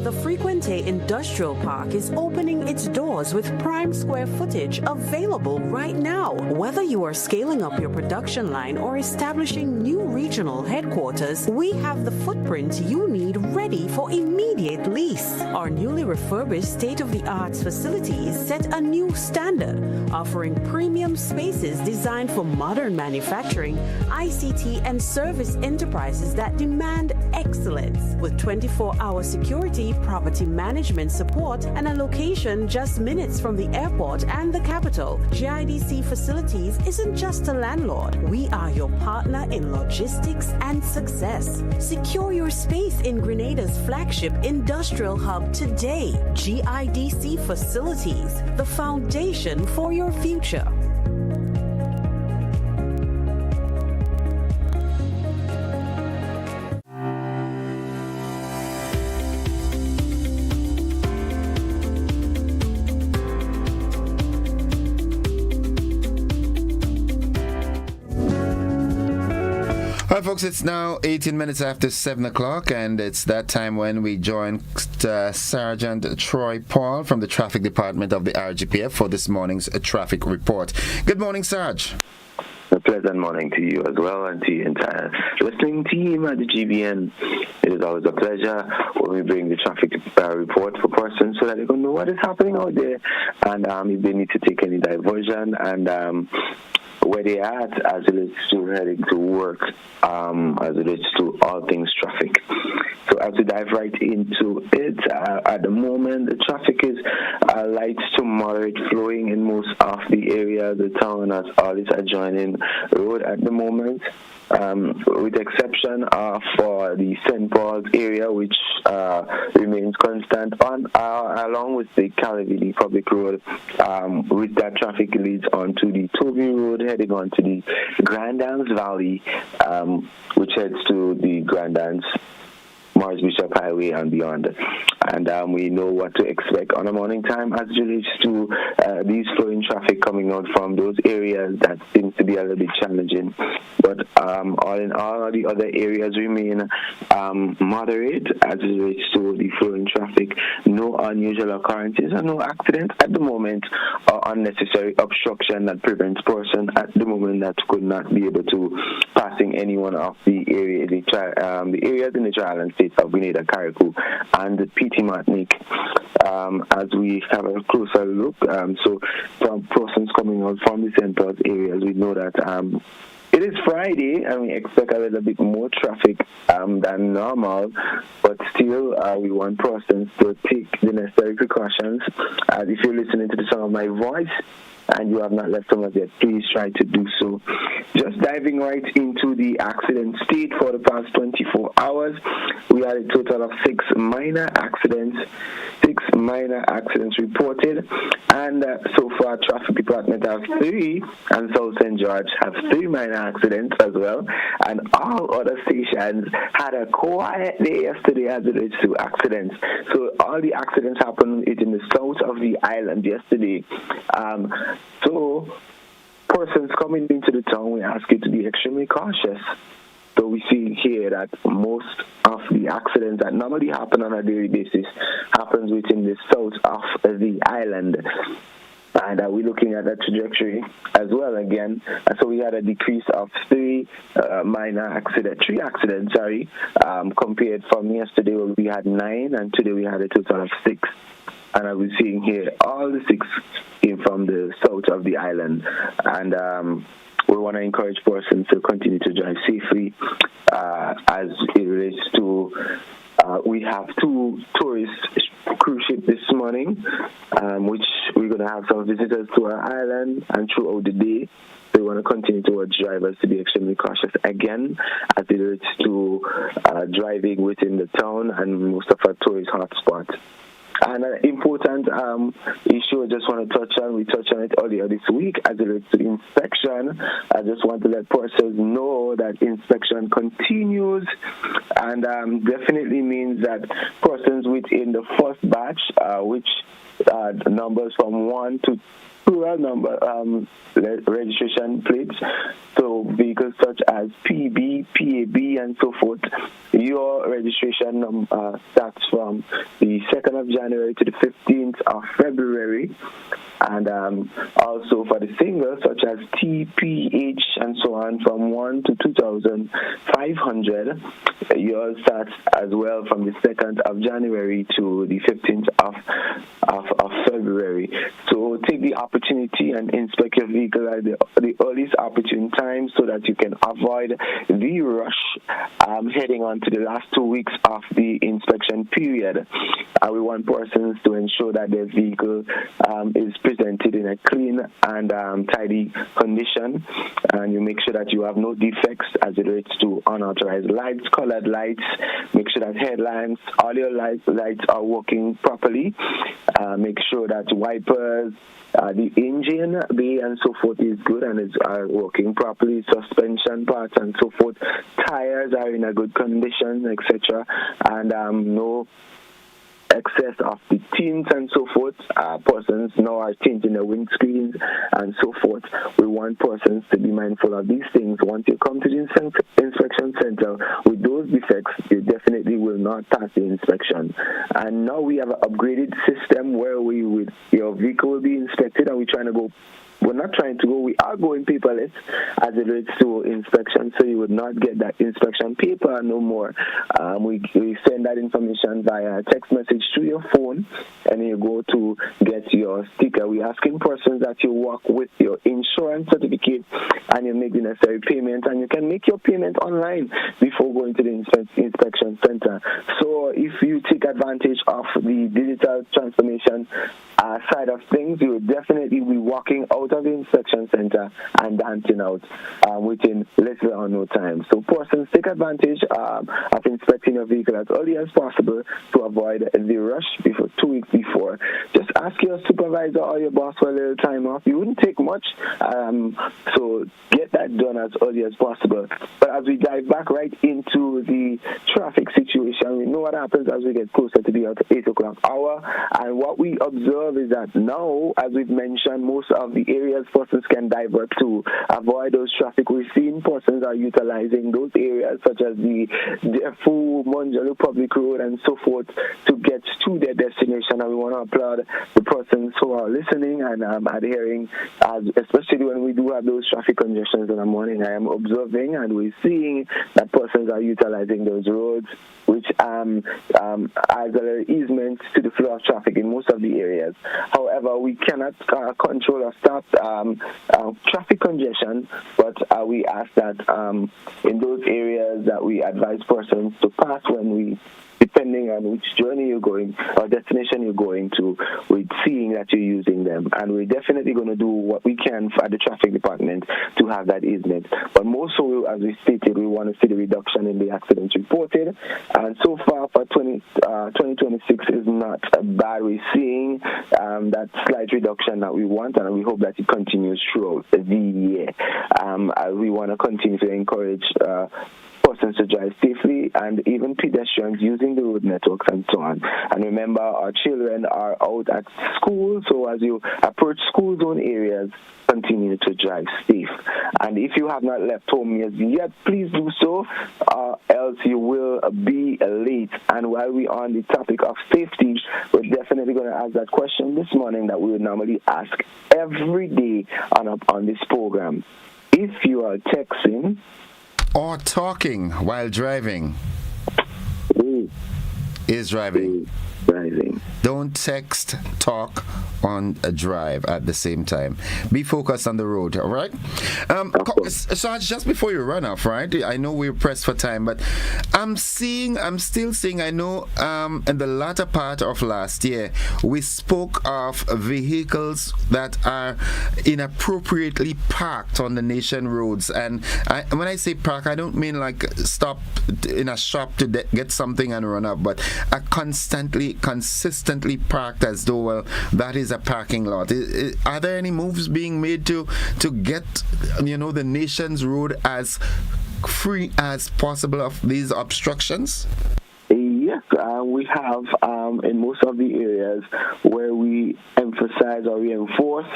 The Frequente Industrial Park is opening its doors with prime square footage available right now. Whether you are scaling up your production line or establishing new regional headquarters, we have the footprint you need ready for immediate lease. Our newly refurbished state-of-the-art facilities set a new standard, offering premium spaces designed for modern manufacturing, ICT, and service enterprises that demand excellence. With 24-hour security, property management support, and a location just minutes from the airport and the capital, GIDC Facilities isn't just a landlord. We are your partner in logistics and success. Secure your space in Grenada's flagship industrial hub today. GIDC Facilities, the foundation for your future. All right, folks, it's now 18 minutes after 7 o'clock, and it's that time when we join Sergeant Troy Paul from the Traffic Department of the RGPF for this morning's traffic report. Good morning, Sarge. A pleasant morning to you as well, and to your entire listening team at the GBN. It is always a pleasure when we bring the traffic report for persons so that they can know what is happening out there, and if they need to take any diversion, and where they are at as it is to heading to work, as it is to all things traffic. So as we dive right into it, at the moment the traffic is light to moderate flowing in most of the area. The town has all its adjoining road at the moment, with the exception for the St. Paul's area, which remains constant on along with the Calavini Public Road, with that traffic leads onto the Toby Road, heading on to the Grand Dance Valley, which heads to the Grand Dance Morris Bishop Highway and beyond. And we know what to expect on a morning time as it relates to these flowing traffic coming out from those areas that seems to be a little bit challenging. But all in all, the other areas remain moderate as it relates to the flowing traffic. No unusual occurrences and no accidents at the moment or unnecessary obstruction that prevents person at the moment that could not be able to passing anyone off the area, the areas in the island states of Grenada, Carriacou, and P.T. Martinique. As we have a closer look, so from persons coming out from the central areas, we know that it is Friday, and we expect a little bit more traffic than normal, but still we want persons to take the necessary precautions. If you're listening to the sound of my voice and you have not left some of yet, please try to do so. Just diving right into the accident state for the past 24 hours, we had a total of 6 minor accidents reported, and so far traffic department have 3, and South St. George have 3 minor accidents as well, and all other stations had a quiet day yesterday as it relates to accidents. So all the accidents happened in the south of the island yesterday. So persons coming into the town, we ask you to be extremely cautious. So we see here that most of the accidents that normally happen on a daily basis happens within the south of the island. And we're looking at that trajectory as well again. So we had a decrease of 3 accidents, compared from yesterday where we had 9, and today we had a total of 6. And I was seeing here all the 6 came from the south of the island. And we want to encourage persons to continue to drive safely as it relates to we have 2 tourist cruise ships this morning, which we're going to have some visitors to our island and throughout the day. We want to continue to urge drivers to be extremely cautious again as it relates to driving within the town and most of our tourist hotspots. And an important issue I just want to touch on, we touched on it earlier this week as it relates to inspection. I just want to let persons know that inspection continues, and definitely means that persons within the first batch, which numbers from 1 to plural number registration plates, so vehicles such as PB, PAB, and so forth. Your registration starts from the 2nd of January to the 15th of February. And also for the singles such as TPH and so on from 1 to 2,500, yours starts as well from the 2nd of January to the 15th of February. So take the opportunity and inspect your vehicle at the earliest opportune time so that you can avoid the rush heading on to the last 2 weeks of the inspection period. We want persons to ensure that their vehicle is presented in a clean and tidy condition, and you make sure that you have no defects as it relates to unauthorized lights, colored lights. Make sure that headlamps, all your lights are working properly. Make sure that wipers, the engine bay and so forth is good and is working properly, suspension parts and so forth, tires are in a good condition, etc., and no excess of the tints and so forth. Persons now are tinting the windscreens and so forth. We want persons to be mindful of these things. Once you come to the inspection center with those defects, you definitely will not pass the inspection. And now we have an upgraded system where your vehicle will be inspected, and we're not trying to go, we are going paperless as it relates to inspection, so you would not get that inspection paper no more. We send that information via text message to your phone, and you go to get your sticker. We're asking persons that you walk with your insurance certificate and you make the necessary payment, and you can make your payment online before going to the inspection center. So if you take advantage of the digital transformation side of things, you will definitely be walking out of the inspection center and dancing out within little or no time. So persons, take advantage of inspecting your vehicle as early as possible to avoid the rush before 2 weeks before. Just ask your supervisor or your boss for a little time off. You wouldn't take much, so get that done as early as possible. But as we dive back right into the traffic situation, we know what happens as we get closer to the 8 o'clock hour. And what we observe is that now, as we've mentioned, most of the areas persons can divert to avoid those traffic. We're seeing persons are utilizing those areas such as the Defu, Monjalu Public Road and so forth to get to their destination. And we want to applaud the persons who are listening and adhering, especially when we do have those traffic congestions in the morning. I am observing and we're seeing that persons are utilizing those roads, which adds a little easement to the flow of traffic in most of the areas. However, we cannot control or stop traffic congestion, but we ask that in those areas that we advise persons to pass when we, depending on which journey you're going or destination you're going to, we're seeing that you're using them. And we're definitely going to do what we can at the traffic department to have that easement. But more so, as we stated, we want to see the reduction in the accidents reported. And so far for 2026 is not bad. We're seeing that slight reduction that we want, and we hope that it continues throughout the year. We want to continue to encourage persons to drive safely, and even pedestrians using the road networks and so on. And remember, our children are out at school, so as you approach school zone areas, continue to drive safe. And if you have not left home yet, please do so, else you will be late. And while we're on the topic of safety, we're definitely going to ask that question this morning that we would normally ask every day on this program. If you are texting or talking while driving, is driving. Don't text, talk on a drive at the same time. Be focused on the road, all right? Sarge, just before you run off, right? I know we're pressed for time, but I'm still seeing, I know in the latter part of last year, we spoke of vehicles that are inappropriately parked on the nation roads. And when I say park, I don't mean like stop in a shop to get something and run up, but are consistently parked as though, well, that is a parking lot. Are there any moves being made to get the nation's road as free as possible of these obstructions? Yes, we have in most of the areas where we emphasize or we enforce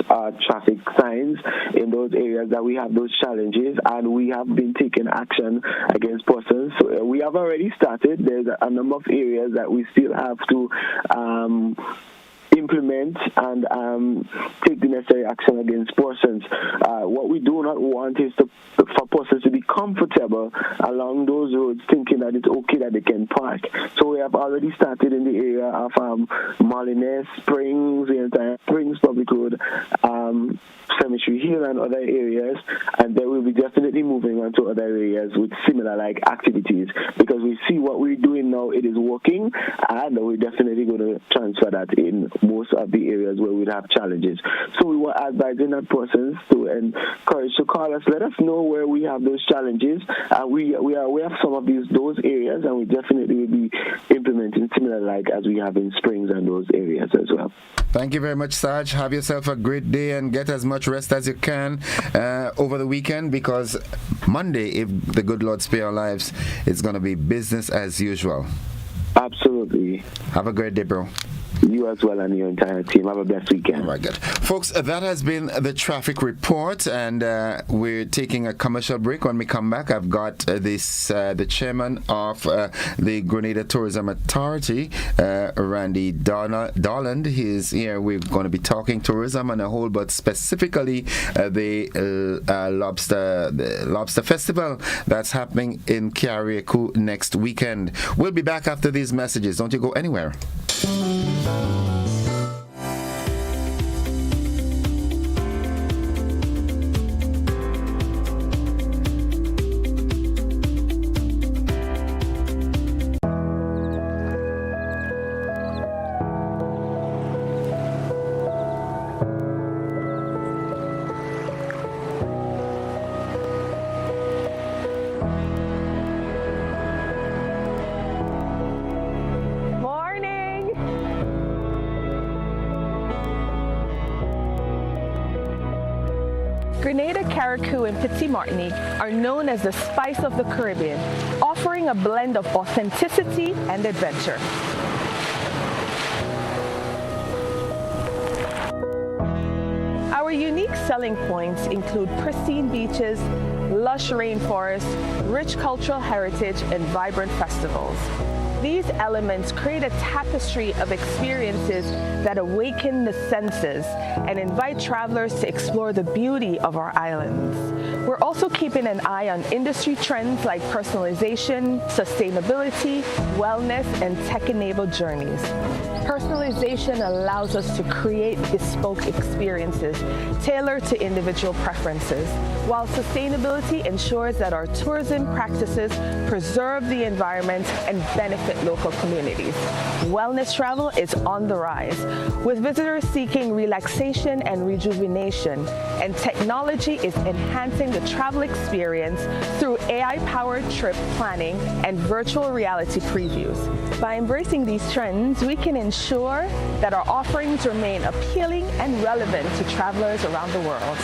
traffic signs in those areas that we have those challenges, and we have been taking action against persons. So we have already started. There's a number of areas that we still have to implement and take the necessary action against persons. What we do not want is for persons to be comfortable along those roads thinking that it's okay that they can park. So we have already started in the area of Molineux, Springs, the entire Springs Public Road, Cemetery Hill and other areas, and then we'll be definitely moving on to other areas with similar activities, because we see what we're doing now, it is working, and we're definitely going to transfer that in most of the areas where we'd have challenges. So we were advising that persons to encourage to call us, let us know where we have those challenges. We are aware of some of those areas, and we definitely will be implementing similar as we have in Springs and those areas as well. Thank you very much, Sarge. Have yourself a great day and get as much rest as you can over the weekend, because Monday, if the good Lord spare our lives, it's going to be business as usual. Absolutely. Have a great day, bro. You as well and your entire team. Have a blessed weekend. All right, good. Folks, that has been the traffic report, and we're taking a commercial break. When we come back, I've got the chairman of the Grenada Tourism Authority, Randy Darland. He's here. We're going to be talking tourism and a whole, but specifically the Lobster Festival that's happening in Kiariakou next weekend. We'll be back after these messages. Don't you go anywhere. Grenada, Carriacou, and Petit Martinique are known as the spice of the Caribbean, offering a blend of authenticity and adventure. Our unique selling points include pristine beaches, lush rainforests, rich cultural heritage, and vibrant festivals. These elements create a tapestry of experiences that awaken the senses and invite travelers to explore the beauty of our islands. We're also keeping an eye on industry trends like personalization, sustainability, wellness, and tech-enabled journeys. Personalization allows us to create bespoke experiences tailored to individual preferences, while sustainability ensures that our tourism practices preserve the environment and benefit local communities. Wellness travel is on the rise, with visitors seeking relaxation and rejuvenation, and technology is enhancing the travel experience through AI-powered trip planning and virtual reality previews. By embracing these trends, we can ensure that our offerings remain appealing and relevant to travelers around the world.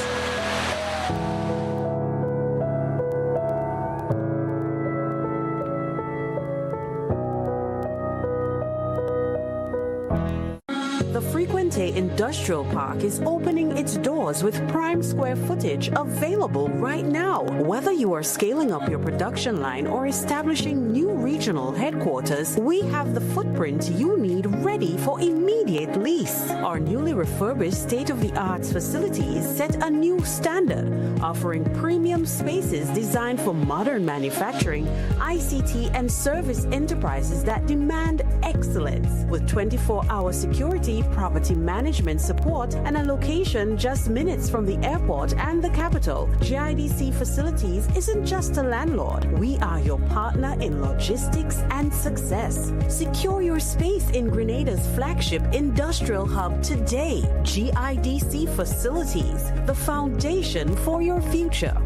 The Frequente Industrial Park is opening its doors with prime square footage available right now. Whether you are scaling up your production line or establishing new regional headquarters, we have the footprint you need ready for immediate lease. Our newly refurbished state-of-the-art facilities set a new standard, offering premium spaces designed for modern manufacturing, ICT, and service enterprises that demand excellence. With 24-hour security, property management support, and a location just minutes from the airport and the capital, GIDC Facilities isn't just a landlord. We are your partner in logistics and success. Secure your space in Grenada's flagship industrial hub today. GIDC Facilities, the foundation for your future.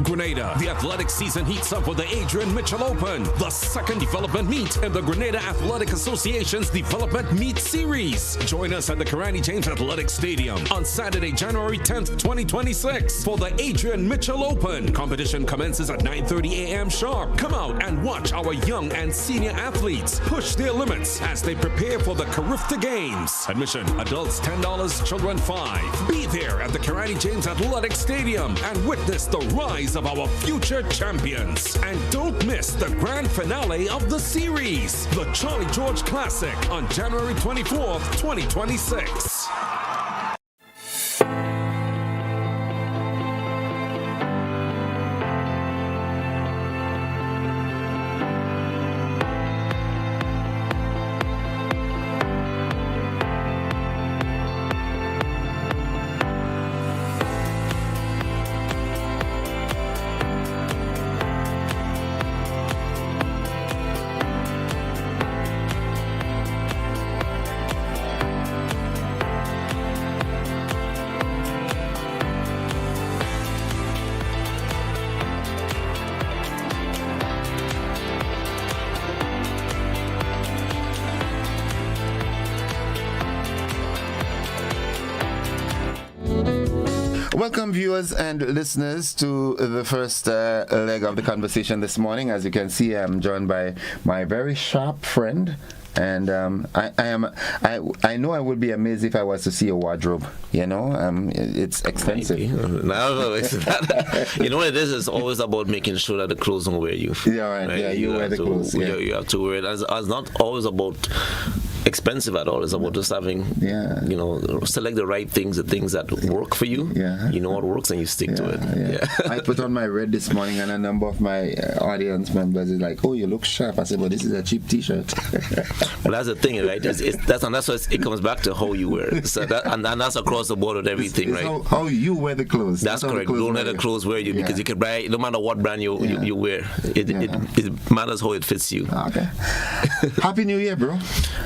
Grenada, the athletic season heats up with the Adrian Mitchell Open, the second development meet in the Grenada Athletic Association's Development Meet Series. Join us at the Granny James Athletic Stadium on Saturday, January 10th, 2026 for the Adrian Mitchell Open. Competition commences at 9:30 a.m. sharp. Come out and watch our young and senior athletes push their limits as they prepare for the Carifta Games. Admission, adults $10, children $5. Be there at the Granny James Athletic Stadium and witness the rise of our future champions. And don't miss the grand finale of the series, the Charlie George Classic, on January 24th, 2026. Welcome, viewers and listeners, to the first leg of the conversation this morning. As you can see, I'm joined by my very sharp friend. And I know I would be amazed if I was to see a wardrobe. You know, it's expensive. No, it's not. You know what it is? It's always about making sure that the clothes don't wear you. Yeah, right. Yeah, you wear the clothes. Yeah. You have to wear it. It's not always about expensive at all. It's about just having, you know, select the right things, the things that work for you. Yeah. You know what works and you stick to it. Yeah. I put on my red this morning and a number of my audience members is like, oh, you look sharp. I said, well, this is a cheap t-shirt. Well, that's the thing, right? That's what it comes back to how you wear it. So that, and that's across the board with everything, it's right? How you wear the clothes. That's correct. Don't let the clothes wear you because you can buy, no matter what brand you wear, it matters how it fits you. Okay. Happy New Year, bro.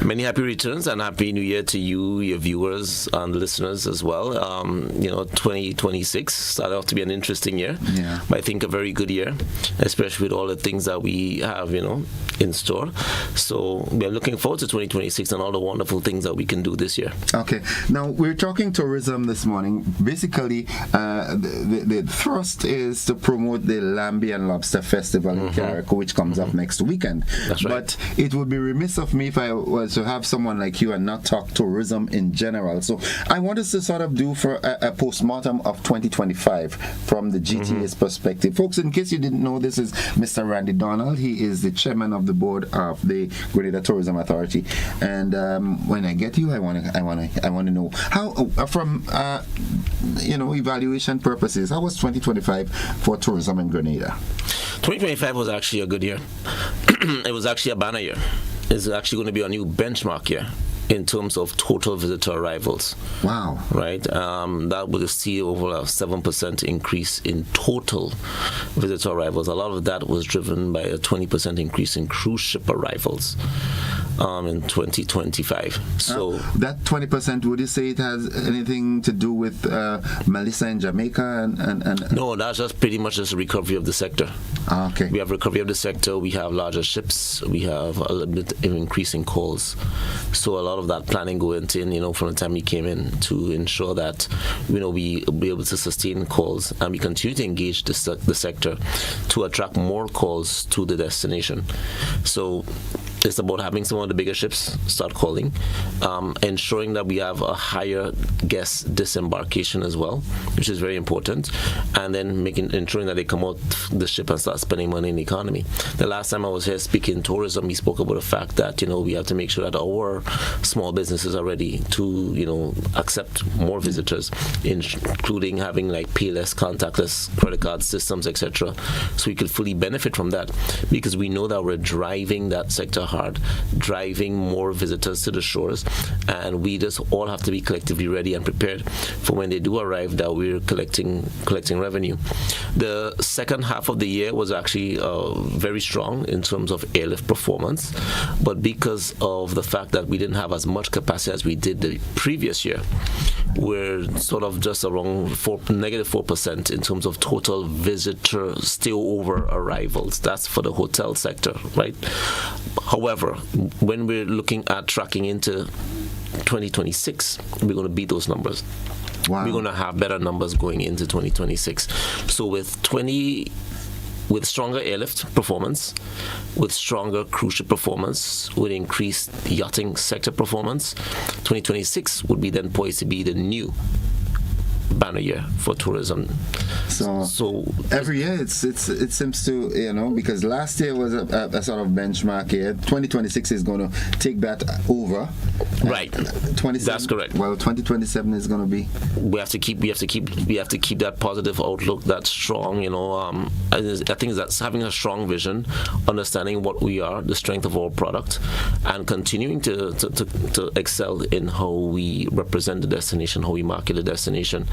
Many happy Happy returns and happy new year to you, your viewers and listeners as well. 2026 started off to be an interesting year. Yeah. But I think a very good year, especially with all the things that we have, in store. So we're looking forward to 2026 and all the wonderful things that we can do this year. Okay. Now, we're talking tourism this morning. Basically, the thrust is to promote the Lambie and Lobster Festival in Carriacou, which comes up next weekend. That's right. But it would be remiss of me if I was to have someone like you and not talk tourism in general. So I want us to sort of do for a postmortem of 2025 from the GTA's perspective. Folks, in case you didn't know, this is Mr. Randy Donald. He is the chairman of the board of the Grenada Tourism Authority. And when I get you, I want to know how, from evaluation purposes, how was 2025 for tourism in Grenada? 2025 was actually a good year. It was actually a banner year. It's actually going to be a new benchmark year in terms of total visitor arrivals. Wow. Right? That would see over a 7% increase in total visitor arrivals. A lot of that was driven by a 20% increase in cruise ship arrivals in 2025. So that 20%, would you say it has anything to do with Melissa in Jamaica? And No, that's just pretty much just a recovery of the sector. Okay. We have recovery of the sector. We have larger ships. We have a little bit of increase in calls. So a lot of that planning went in, from the time we came in to ensure that, we be able to sustain calls and we continue to engage the sector to attract more calls to the destination. So it's about having some of the bigger ships start calling, ensuring that we have a higher guest disembarkation as well, which is very important, and then ensuring that they come out the ship and start spending money in the economy. The last time I was here speaking tourism, we spoke about the fact that we have to make sure that our small businesses are ready to accept more visitors, including having like payless, contactless credit card systems, etc., so we could fully benefit from that, because we know that we're driving that sector hard, driving more visitors to the shores, and we just all have to be collectively ready and prepared for when they do arrive that we're collecting revenue. The second half of the year was actually very strong in terms of airlift performance, but because of the fact that we didn't have as much capacity as we did the previous year, we're sort of just around -4% in terms of total visitor still-over arrivals. That's for the hotel sector, right? However, when we're looking at tracking into 2026, we're going to beat those numbers. Wow. We're going to have better numbers going into 2026. So with stronger airlift performance, with stronger cruise ship performance, with increased yachting sector performance, 2026 would be then poised to be the new banner year for tourism. So every year it seems to, because last year was a sort of benchmark year. 2026 is going to take that over. Right. That's correct. Well, 2027 is going to be. We have to keep that positive outlook, that strong. I think that's having a strong vision, understanding what we are, the strength of our product, and continuing to excel in how we represent the destination, how we market the destination.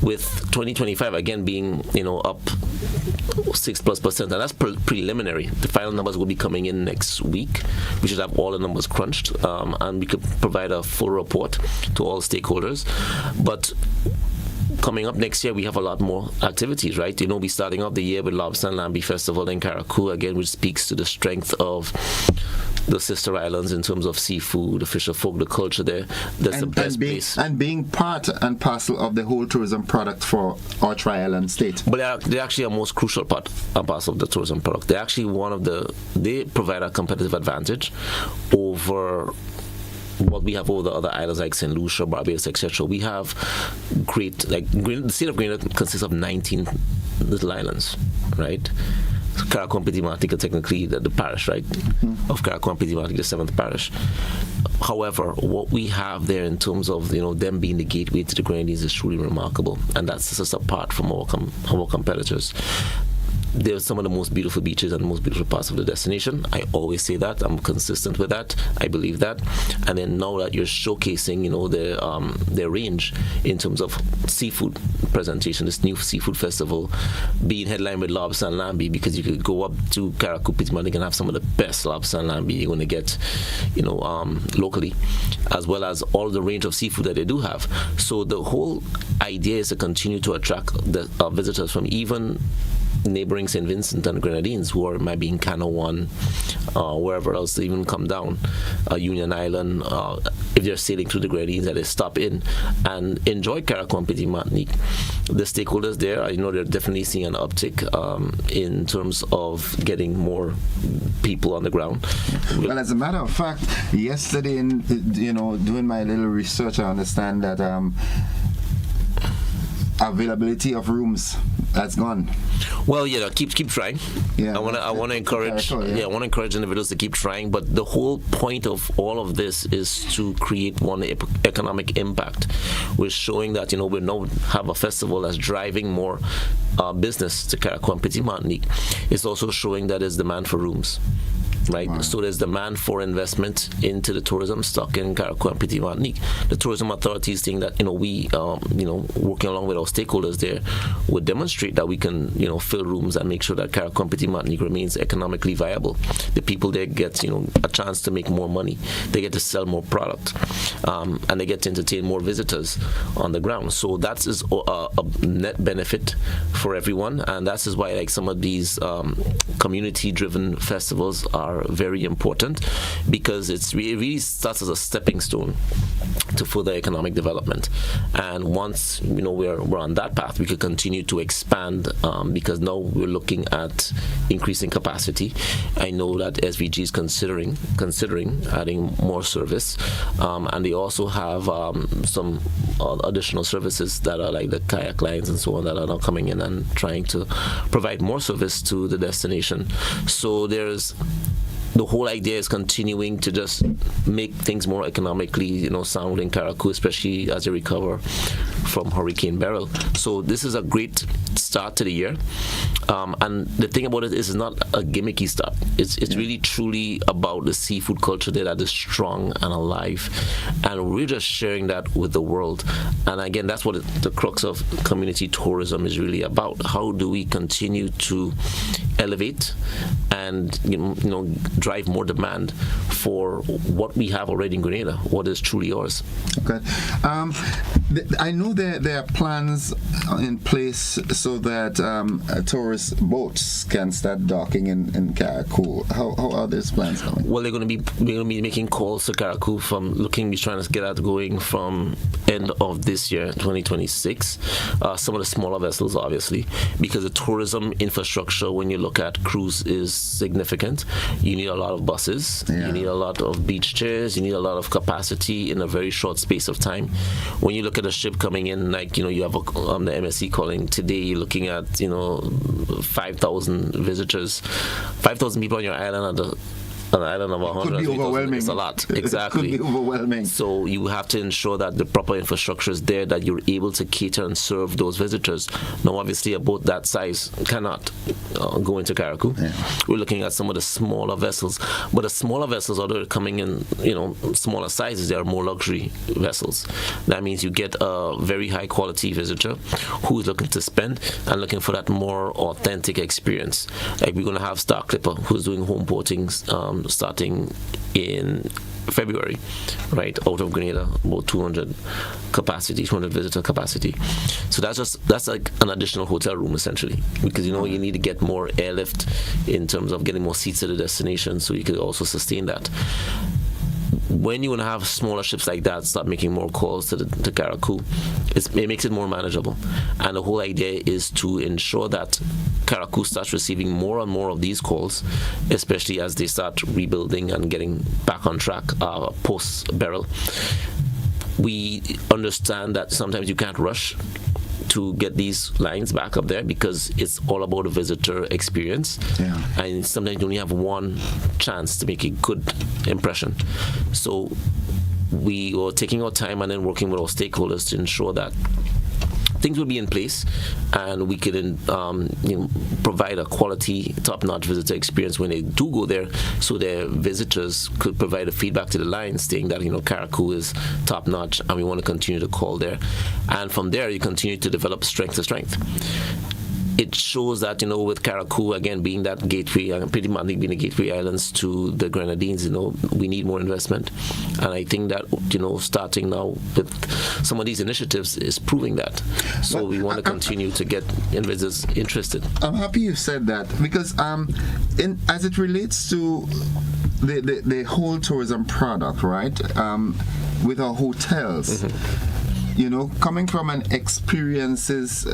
With 2025 again being up 6+%, and that's preliminary. The final numbers will be coming in next week. We should have all the numbers crunched, and we could provide a full report to all stakeholders. But coming up next year, we have a lot more activities, right? We're starting off the year with Lobster and Lambie Festival in Carriacou, again, which speaks to the strength of the sister islands in terms of seafood, the fisher folk, the culture there. That's the best place. And being part and parcel of the whole tourism product for our tri-island state. But they're actually a most crucial part and parcel of the tourism product. They're actually they provide a competitive advantage over what we have over the other islands like St. Lucia, Barbados, etc. We have the state of Grenada consists of 19 little islands, right? Carriacou and Petit Martinique are technically the parish, right? Mm-hmm. Of Carriacou and Petit Martinique, the 7th parish. However, what we have there in terms of them being the gateway to the Grenadines is truly remarkable, and that sets us apart from our competitors. they're some of the most beautiful beaches and the most beautiful parts of the destination. I always say that. I'm consistent with that. I believe that. And then now that you're showcasing, their range in terms of seafood presentation, this new seafood festival being headlined with lobster and lambi, because you could go up to Caracou, Petit Martinique and have some of the best lobster and lambi you're going to get, locally, as well as all the range of seafood that they do have. So the whole idea is to continue to attract the visitors from even neighboring St. Vincent and Grenadines who might be in Cano 1, wherever else they even come down, Union Island, if they're sailing through the Grenadines, that they stop in and enjoy Caracou and Petit Martinique. The stakeholders there, they're definitely seeing an uptick in terms of getting more people on the ground. Well, as a matter of fact, yesterday, doing my little research, I understand that availability of rooms has gone. Well, keep trying. Yeah, I want to encourage. I want to encourage individuals to keep trying. But the whole point of all of this is to create one economic impact. We're showing that we now have a festival that's driving more business to Caracou and Petit Martinique. It's also showing that there's demand for rooms. Right, wow. So there's demand for investment into the tourism stock in Caracou and Petit Martinique. The tourism authorities think that we, working along with our stakeholders there, would demonstrate that we can, fill rooms and make sure that Caracou and Petit Martinique remains economically viable. The people there get, a chance to make more money. They get to sell more product, and they get to entertain more visitors on the ground. So that is a net benefit for everyone, and that is why some of these community-driven festivals are very important, because it really starts as a stepping stone to further economic development. And once we're on that path, we could continue to expand, because now we're looking at increasing capacity. I know that SVG is considering adding more service, and they also have some additional services that are like the kayak lines and so on that are now coming in and trying to provide more service to the destination. So the whole idea is continuing to just make things more economically, sound in Caracou, especially as they recover from Hurricane Beryl. So this is a great start to the year. And the thing about it is, it's not a gimmicky start. It's really truly about the seafood culture there that is strong and alive. And we're just sharing that with the world. And again, that's what the crux of community tourism is really about. How do we continue to elevate and drive more demand for what we have already in Grenada, what is truly ours. Okay. I know there are plans in place so that tourist boats can start docking in Caracou. How are these plans going? Well, we're going to be making calls to Caracou trying to get that going from end of this year, 2026. Some of the smaller vessels, obviously, because the tourism infrastructure, when you look at cruise, is significant. You need a lot of buses, you need a lot of beach chairs, you need a lot of capacity in a very short space of time. When you look at a ship coming in, you have the MSC calling today, you're looking at 5,000 visitors, 5,000 people on your island an island of 100. Could be overwhelming. It's a lot. Exactly. It could be overwhelming. So you have to ensure that the proper infrastructure is there, that you're able to cater and serve those visitors. Now, obviously, a boat that size cannot go into Caracou. Yeah. We're looking at some of the smaller vessels, but the smaller vessels, although they're coming in, smaller sizes, they are more luxury vessels. That means you get a very high quality visitor who is looking to spend and looking for that more authentic experience. Like we're going to have Star Clipper, who's doing home porting starting in February, right, out of Grenada, about 200 visitor capacity. So that's like an additional hotel room essentially, because you need to get more airlift in terms of getting more seats to the destination, so you could also sustain that. When you want to have smaller ships like that start making more calls to Caracou, it makes it more manageable. And the whole idea is to ensure that Caracou starts receiving more and more of these calls, especially as they start rebuilding and getting back on track post-Beryl. We understand that sometimes you can't rush to get these lines back up there because it's all about the visitor experience. Yeah. And sometimes you only have one chance to make a good impression. So we were taking our time and then working with our stakeholders to ensure that things will be in place, and we could provide a quality, top-notch visitor experience when they do go there, so their visitors could provide a feedback to the Lions saying that Carriacou is top-notch and we want to continue to call there. And from there, you continue to develop strength to strength. It shows that, with Carriacou, again, being that gateway, and pretty much being the gateway islands to the Grenadines, we need more investment. And I think that, starting now with some of these initiatives is proving that. So we want to continue to get investors interested. I'm happy you said that, because as it relates to the whole tourism product, right, with our hotels, coming from an experiences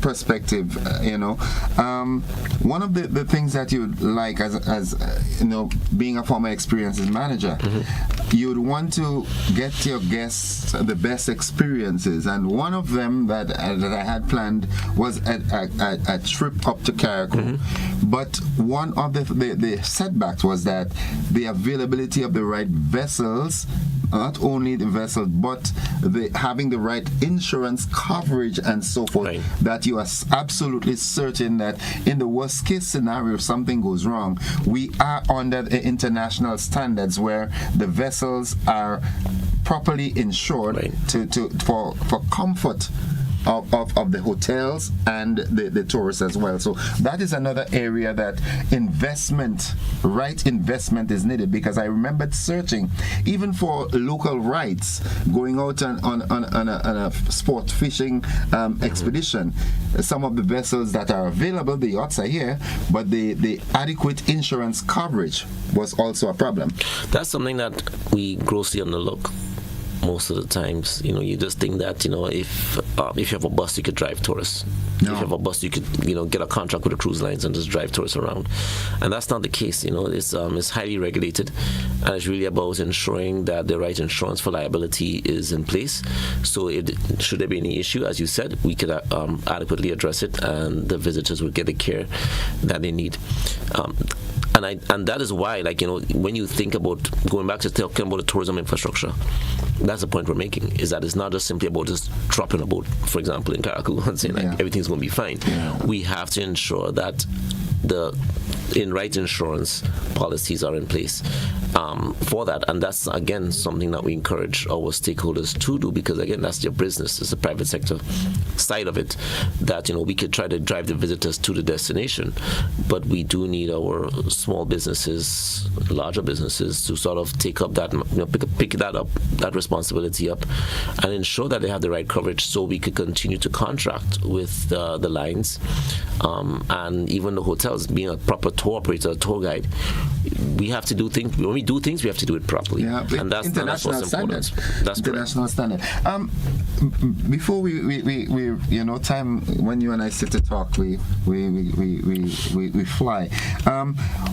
perspective, one of the things that you'd like as being a former experiences manager, you'd want to get your guests the best experiences, and one of them that I had planned was a trip up to Carriacou. But one of the setbacks was that the availability of the right vessels, not only the vessel, but having the right insurance coverage and so forth, that you are absolutely certain that in the worst case scenario, if something goes wrong, we are under the international standards where the vessels are properly insured for comfort of the hotels and the tourists as well. So that is another area that right investment is needed, because I remembered searching even for local rights, going out on a sport fishing expedition. Some of the vessels that are available, the yachts are here, but the adequate insurance coverage was also a problem. That's something that we grossly overlook. Most of the times, you just think that, if you have a bus, you could drive tourists. No. If you have a bus, you could, get a contract with the cruise lines and just drive tourists around. And that's not the case. It's highly regulated, and it's really about ensuring that the right insurance for liability is in place. So should there be any issue, as you said, we could adequately address it, and the visitors would get the care that they need. And that is why, when you think about going back to talking about the tourism infrastructure, that's the point we're making, is that it's not just simply about just dropping a boat, for example, in Carriacou and saying everything's going to be fine. Yeah. We have to ensure that the right insurance policies are in place for that, and that's again something that we encourage our stakeholders to do, because again, that's their business. It's the private sector side of it that we could try to drive the visitors to the destination, but we do need our small businesses, larger businesses, to sort of take up that, pick that responsibility up, and ensure that they have the right coverage, so we could continue to contract with the lines and even the hotels. Being a proper tour operator, a tour guide, we have to do things. When we do things, we have to do it properly, and that's international standard. That's international standard. Before we time when you and I sit to talk, we fly.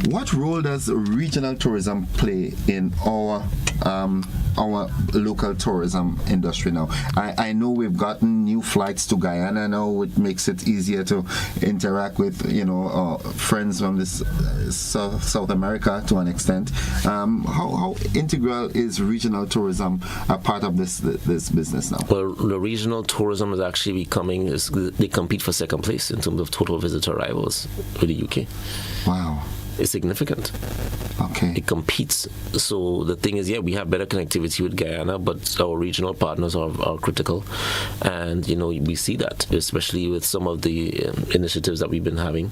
What role does regional tourism play in our local tourism industry now? I know we've gotten new flights to Guyana now, which makes it easier to interact with friends from this South America to an extent. How integral is regional tourism a part of this business now? Well, the regional tourism is actually they compete for second place in terms of total visitor arrivals with the UK. Wow. It's significant. Okay. It competes. So the thing is, we have better connectivity with Guyana, but our regional partners are critical. And, we see that, especially with some of the initiatives that we've been having,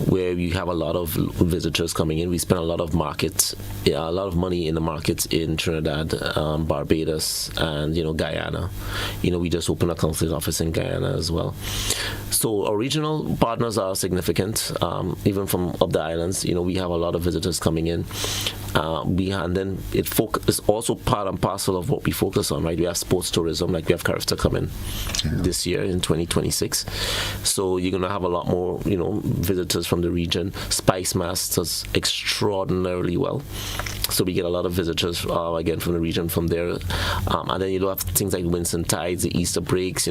where we have a lot of visitors coming in. We spend a lot of money in the markets in Trinidad, Barbados, and, Guyana. We just opened a consulate office in Guyana as well. So our regional partners are significant, even from up the islands. We have a lot of visitors coming in. And then it's also part and parcel of what we focus on, right? We have sports tourism, like we have Carifta coming this year in 2026. So you're going to have a lot more, visitors from the region. Spice Mass does extraordinarily well. So we get a lot of visitors, again, from the region from there. And then you have things like Winston Tides, the Easter breaks,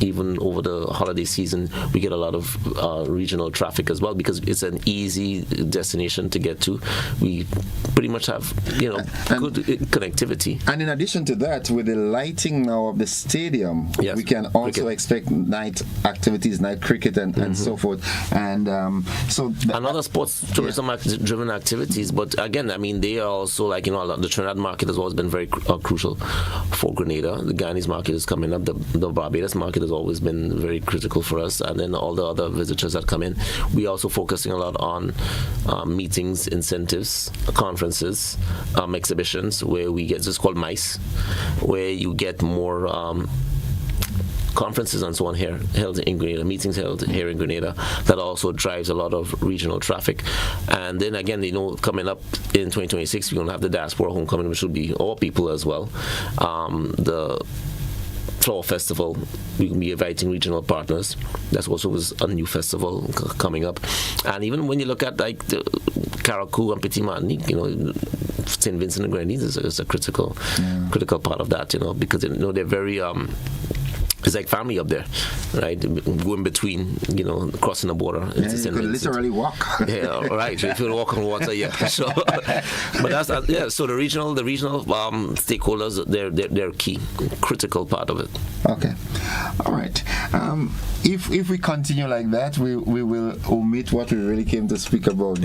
even over the holiday season, we get a lot of regional traffic as well because it's an easy destination to get to. We pretty much have, good connectivity. And in addition to that, with the lighting now of the stadium, we can also expect night activities, night cricket and so forth. And and other sports tourism-driven activities. But again, I mean, they are also the Trinidad market has always been very crucial for Grenada. The Guyanese market is coming up. The Barbados market has always been very critical for us. And then all the other visitors that come in. We are also focusing a lot on meetings, incentives, conferences, exhibitions, where we get, it's called MICE, where you get more conferences and so on held in Grenada, meetings held here in Grenada, that also drives a lot of regional traffic. And then again, coming up in 2026, we're going to have the Diaspora Homecoming, which will be all people as well. The Flower Festival, we will be inviting regional partners. That's also a new festival coming up. And even when you look at the Carriacou and Petit Martinique, St. Vincent and Grenadines is a critical part of that, because they're very it's like family up there, right? Going between, crossing the border. Yeah, you could literally walk. Yeah, right. If you walk on water, yeah. So, but that's So the regional stakeholders, they're key, critical part of it. Okay, all right. If we continue like that, we will omit what we really came to speak about.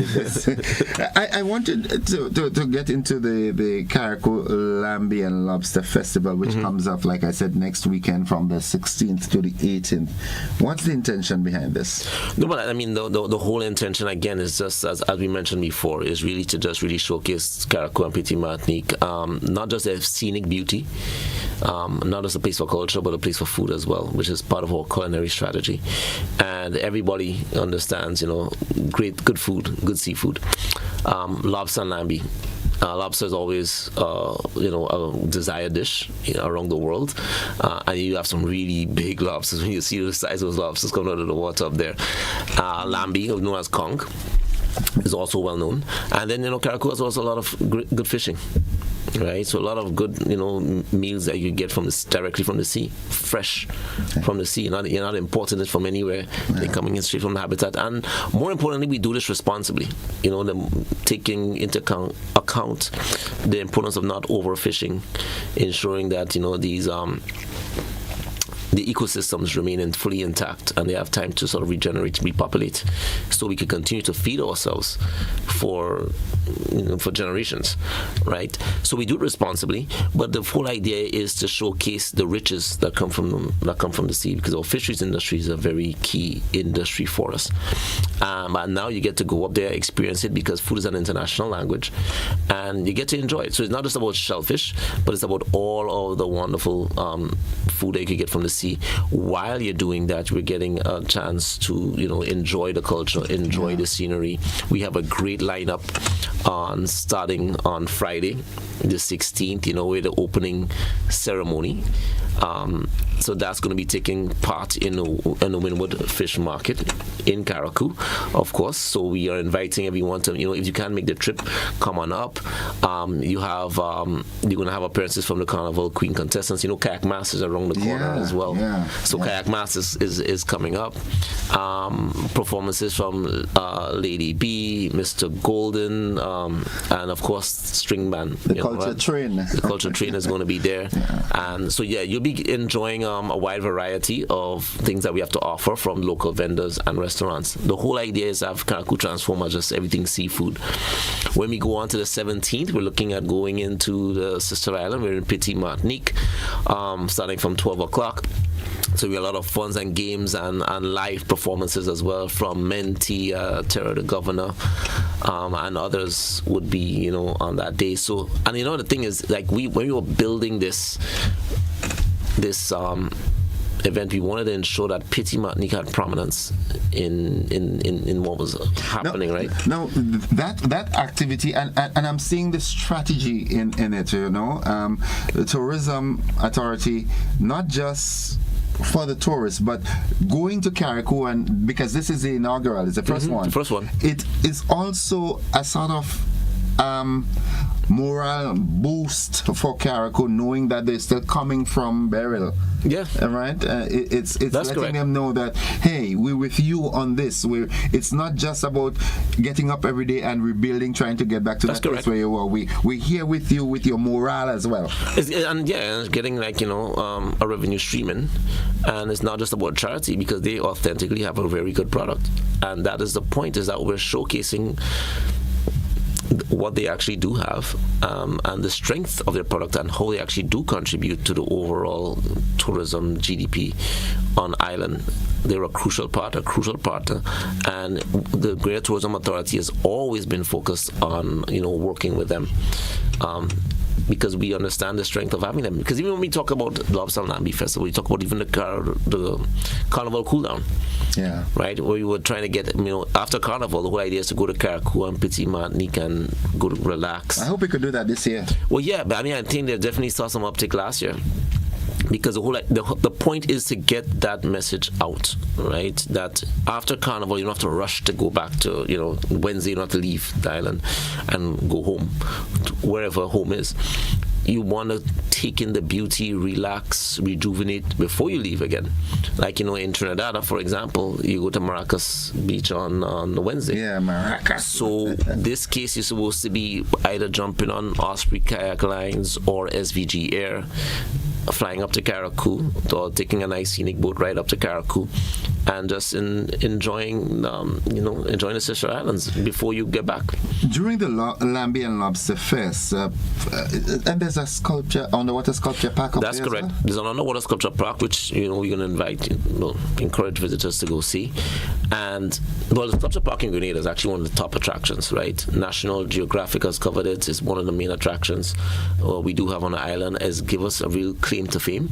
I wanted to get into the Carriacou Lambi and Lobster Festival, which comes up, like I said, next weekend from the 16th to the 18th. What's the intention behind this? No, but I mean, the whole intention, again, is just, as we mentioned before, is really to just really showcase Carriacou and Petit Martinique, not just their scenic beauty, not just a place for culture, but a place for food as well, which is part of our culinary strategy. And everybody understands, good food, good seafood. Lobster and lambi. Lobster is always, a desired dish around the world, and you have some really big lobsters. When you see the size of those lobsters coming out of the water up there, lambi, known as conch, is also well known. And then Carriacou has also a lot of good fishing. Right, so a lot of good, meals that you get directly from the sea, fresh from the sea. You're not importing it from anywhere. They're coming in straight from the habitat. And more importantly, we do this responsibly. Taking into account the importance of not overfishing, ensuring that these the ecosystems remain fully intact and they have time to sort of regenerate, repopulate, so we can continue to feed ourselves for generations, right? So we do it responsibly, but the whole idea is to showcase the riches that come from the sea, because our fisheries industry is a very key industry for us. And now you get to go up there, experience it, because food is an international language, and you get to enjoy it. So it's not just about shellfish, but it's about all of the wonderful food that you can get from the sea. While you're doing that, we're getting a chance to enjoy the culture, enjoy the scenery. We have a great lineup starting on Friday the 16th, with the opening ceremony. So that's going to be taking part in the Wynwood Fish Market in Carriacou, of course. So we are inviting everyone to, if you can make the trip, come on up. You're going to have appearances from the Carnival Queen contestants. Kayak Masters around the corner as well. Yeah. So Kayak Masters is coming up. Performances from Lady B, Mr. Golden, and of course String Band. The Culture Train. The Culture Train is going to be there. And so you'll be enjoying a wide variety of things that we have to offer from local vendors and restaurants. The whole idea is to have Carriacou transform as just everything seafood. When we go on to the 17th, we're looking at going into the sister island. We're in Petit Martinique, starting from 12 o'clock. So we have a lot of funs and games and live performances as well from Menti, Terra the Governor, and others would be, on that day. So, and the thing is, like, when we were building this event, we wanted to ensure that Petit Martinique had prominence in what was happening, right? Now, that activity, and I'm seeing the strategy in it, the tourism authority, not just for the tourists, but going to Carriacou, and because this is the inaugural, it's the first one. The first one. It is also a sort of moral boost for Carriacou, knowing that they're still coming from Beryl. Yeah. Right? It's letting correct. them know that, hey, we're with you on this. It's not just about getting up every day and rebuilding, trying to get back to that place where you were. We're here with you with your morale as well. And getting a revenue streaming, and it's not just about charity, because they authentically have a very good product, and that is the point, is that we're showcasing what they actually do have, and the strength of their product, and how they actually do contribute to the overall tourism GDP on island. They're a crucial partner, and the Greater Tourism Authority has always been focused on working with them, because we understand the strength of having them. Because even when we talk about Lobster and Lambi Festival, we talk about even the Carnival cool down. Yeah. Right? Where we were trying to get, after Carnival, the whole idea is to go to Carriacou and Petit Martinique and go to relax. I hope we could do that this year. Well, yeah, but I think they definitely saw some uptick last year. Because the point is to get that message out, right? That after Carnival, you don't have to rush to go back to, Wednesday, you don't have to leave the island and go home, wherever home is. You want to take in the beauty, relax, rejuvenate before you leave again. Like, in Trinidad, for example, you go to Maracas Beach on Wednesday. Yeah, Maracas. So this case, you're supposed to be either jumping on Osprey Kayak Lines or SVG Air, flying up to Carriacou, or taking a nice scenic boat ride up to Carriacou, and just enjoying the sister islands before you get back. During the Lambi and Lobster Fest, and there's a underwater sculpture park up That's there. correct. There's an underwater sculpture park, which we're going to encourage visitors to go see. And the sculpture park in Grenada is actually one of the top attractions, right? National Geographic has covered it. It's one of the main attractions we do have on the island, as give us a real claim to fame.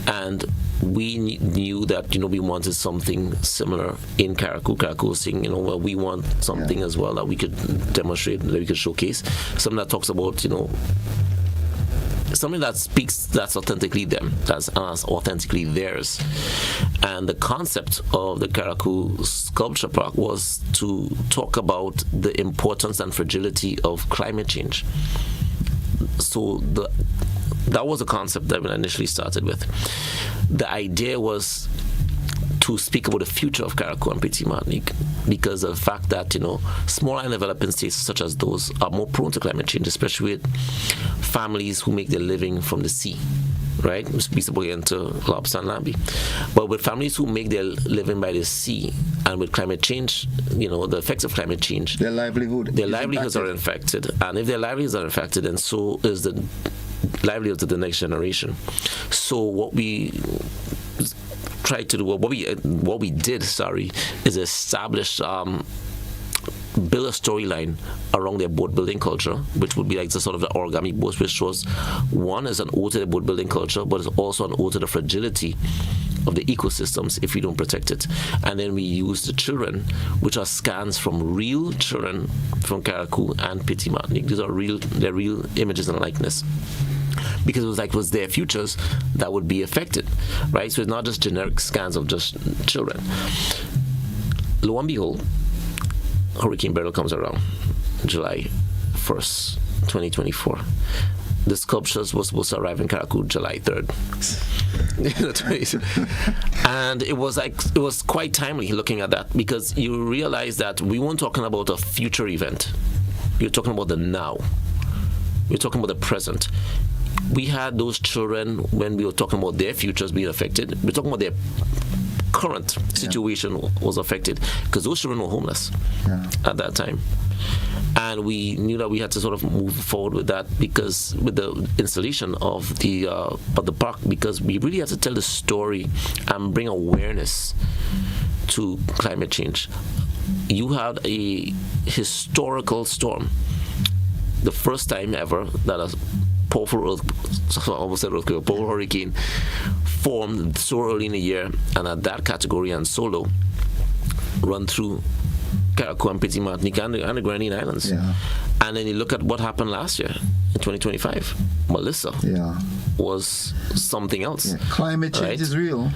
And we knew that we wanted something similar in Carriacou. Carriacou was saying, well, we want something as well that we could demonstrate, that we could showcase, something that talks about something that speaks, that's authentically them, that's authentically theirs. And the concept of the Carriacou Sculpture Park was to talk about the importance and fragility of climate change. So that was a concept that we initially started with. The idea was to speak about the future of Carriacou and Petit Martinique, because of the fact that small island developing states such as those are more prone to climate change, especially with families who make their living from the sea. Right? We speak into lobster and lambi. But with families who make their living by the sea, and with climate change, the effects of climate change, their livelihoods are infected. And if their livelihoods are infected, then so is the livelihoods of the next generation. So what we tried to do, what we did, is establish build a storyline around their boat building culture, which would be like the sort of the origami boats, which shows one is an ode to the boat building culture, but it's also an ode to the fragility of the ecosystems if we don't protect it. And then we use the children, which are scans from real children from Carriacou and Petit Martinique. These are they're real images and likeness, because it was their futures that would be affected, right? So it's not just generic scans of just children. Lo and behold, Hurricane Beryl comes around July 1st, 2024. The sculptures were supposed to arrive in Carriacou July 3rd. And it was quite timely looking at that, because you realize that we weren't talking about a future event. You're talking about the now. We're talking about the present. We had those children when we were talking about their futures being affected. We're talking about their current situation was affected, because those children were homeless at that time. And we knew that we had to sort of move forward with that, because with the installation of the park, because we really had to tell the story and bring awareness to climate change. You had a historical storm, the first time ever that a powerful hurricane formed so early in the year, and at that category and solo run through Carriacou and Petit Martinique and the Grenada Islands. Yeah. And then you look at what happened last year in 2025. Melissa was something else. Yeah. Climate change is real.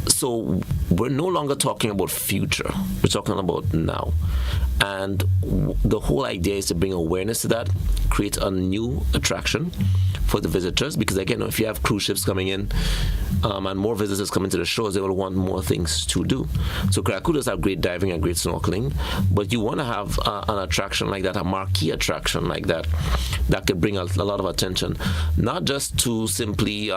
So we're no longer talking about future. We're talking about now. And the whole idea is to bring awareness to that, create a new attraction for the visitors, because again, if you have cruise ships coming in and more visitors coming to the shores, they will want more things to do. So Krakow does have great diving and great snorkeling, but you want to have an attraction like that, a marquee attraction like that, that could bring a lot of attention, not just to simply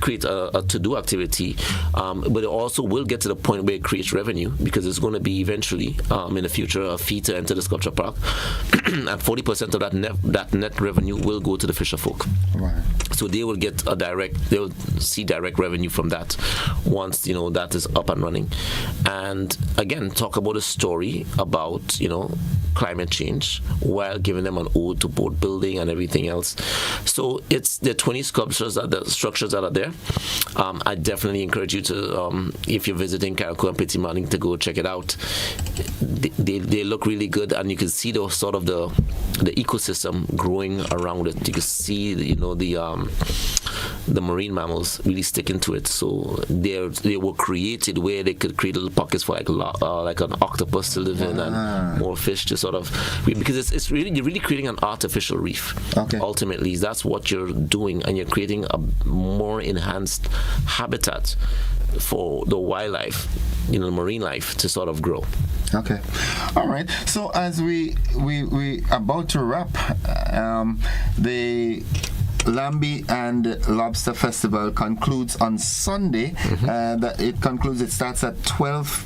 create a to-do activity, but it also will get to the point where it creates revenue, because it's going to be eventually in the future a fee to enter the sculpture park, and 40% of that net revenue will go to the fisher folk. Right. So they will get they will see direct revenue from that once that is up and running. And again, talk about a story about climate change while giving them an ode to boat building and everything else. So it's the 20 sculptures, the structures that are there. I definitely encourage you to, if you're visiting Carriacou and Petit Martinique, to go check it out. They look really good, and you can see the sort of the ecosystem growing around it. You can see the marine mammals really sticking to it. So they were created where they could create little pockets for like an octopus to live in, and more fish to sort of, because you're really creating an artificial reef. Okay. Ultimately, that's what you're doing, and you're creating a more enhanced habitat for the wildlife, marine life to sort of grow. Okay. All right. So as we about to wrap, the Lambi and Lobster Festival concludes on Sunday. It starts at 12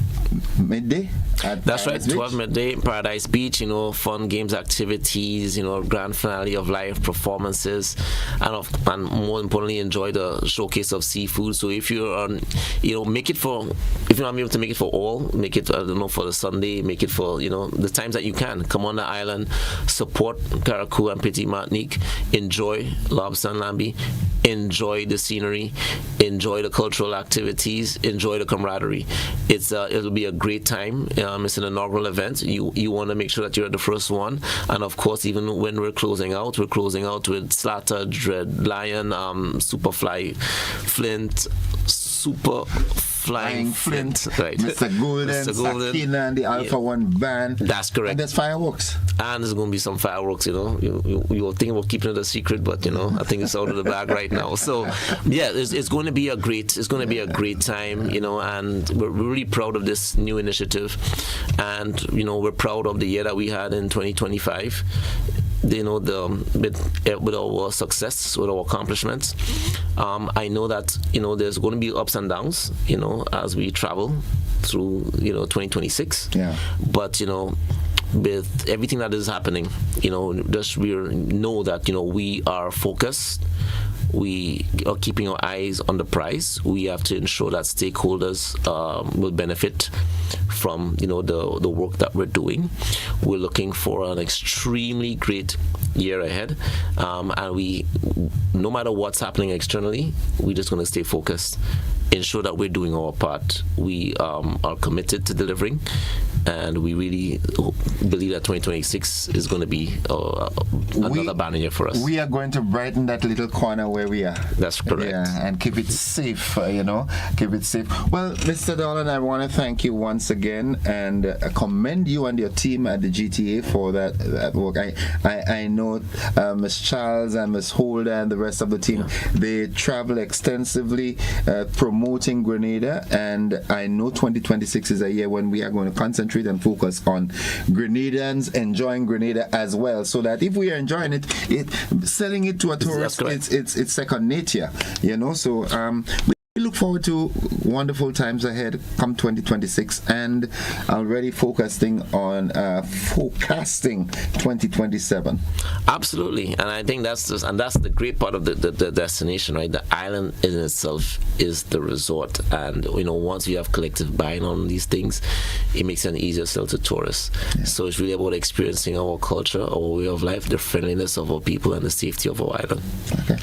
midday. That's right, 12 midday, Paradise Beach, fun games, activities, grand finale of live performances, and more importantly, enjoy the showcase of seafood. So if you're make it for, if you're not able to make it for all, make it, for the Sunday, make it for, the times that you can. Come on the island, support Carriacou and Petit Martinique, enjoy Lobster and Lambi, enjoy the scenery, enjoy the cultural activities, enjoy the camaraderie. It'll be a great time. It's an inaugural event. You want to make sure that you're at the first one, and of course, even when we're closing out with Slatter, Dread, Lion, Superfly, Flint, Super Flying Flint, right? Mr. Golden, Sakina, and the Alpha One band. That's correct. And there's fireworks. And there's going to be some fireworks. You were thinking about keeping it a secret, but I think it's out of the bag right now. So yeah, it's going to be a great time. And we're really proud of this new initiative, and we're proud of the year that we had in 2025. With our success, with our accomplishments, I know that there's going to be ups and downs, as we travel through 2026. Yeah. But with everything that is happening, just we know that we are focused. We are keeping our eyes on the prize. We have to ensure that stakeholders will benefit from the work that we're doing. We're looking for an extremely great year ahead, and we, no matter what's happening externally, we're just going to stay focused, ensure that we're doing our part. We are committed to delivering, and we really believe that 2026 is going to be another banner year for us. We are going to brighten that little corner where we are. That's correct. Yeah, and keep it safe, keep it safe. Well, Mr. Dolan, I want to thank you once again and commend you and your team at the GTA for that work. I know Ms. Charles and Ms. Holder and the rest of the team, they travel extensively promoting Grenada, and I know 2026 is a year when we are going to concentrate and focus on Grenadans enjoying Grenada as well, so that if we are enjoying it, selling it to a tourist, it's second nature, so we look forward to wonderful times ahead come 2026, and already forecasting 2027. Absolutely, and I think that's the great part of the destination, right? The island in itself is the resort, and once you have collective buy-in on these things, it makes it an easier sell to tourists. Yeah. So it's really about experiencing our culture, our way of life, the friendliness of our people, and the safety of our island. Okay.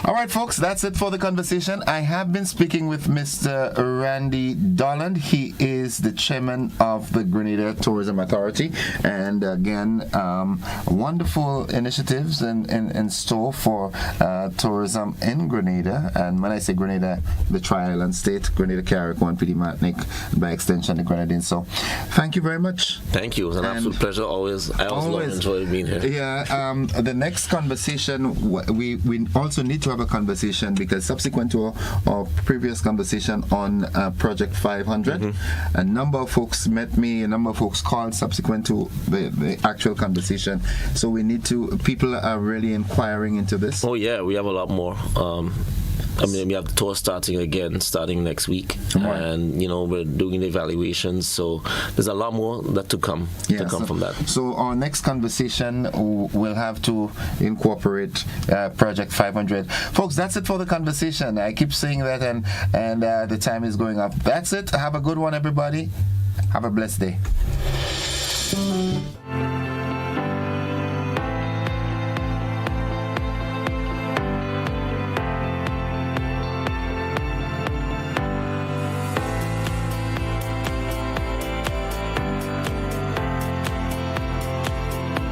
All right, folks, that's it for the conversation. I have been speaking speaking with Mr. Randy Dolland. He is the chairman of the Grenada Tourism Authority, and again, wonderful initiatives in store for tourism in Grenada. And when I say Grenada, the Tri-Island State, Grenada, Carrick-1, PD Martinique, by extension the Grenadines. So thank you very much. Thank you. It was an absolute pleasure. I always enjoy being here. Yeah. The next conversation, we also need to have a conversation, because subsequent to our previous conversation on Project 500, a number of folks met me, a number of folks called subsequent to the actual conversation. So people are really inquiring into this. Oh yeah, we have a lot more. We have the tour starting next week, and we're doing the evaluations. So there's a lot more to come from that. So our next conversation will have to incorporate Project 500. Folks, that's it for the conversation. I keep saying that, and the time is going up. That's it. Have a good one, everybody. Have a blessed day.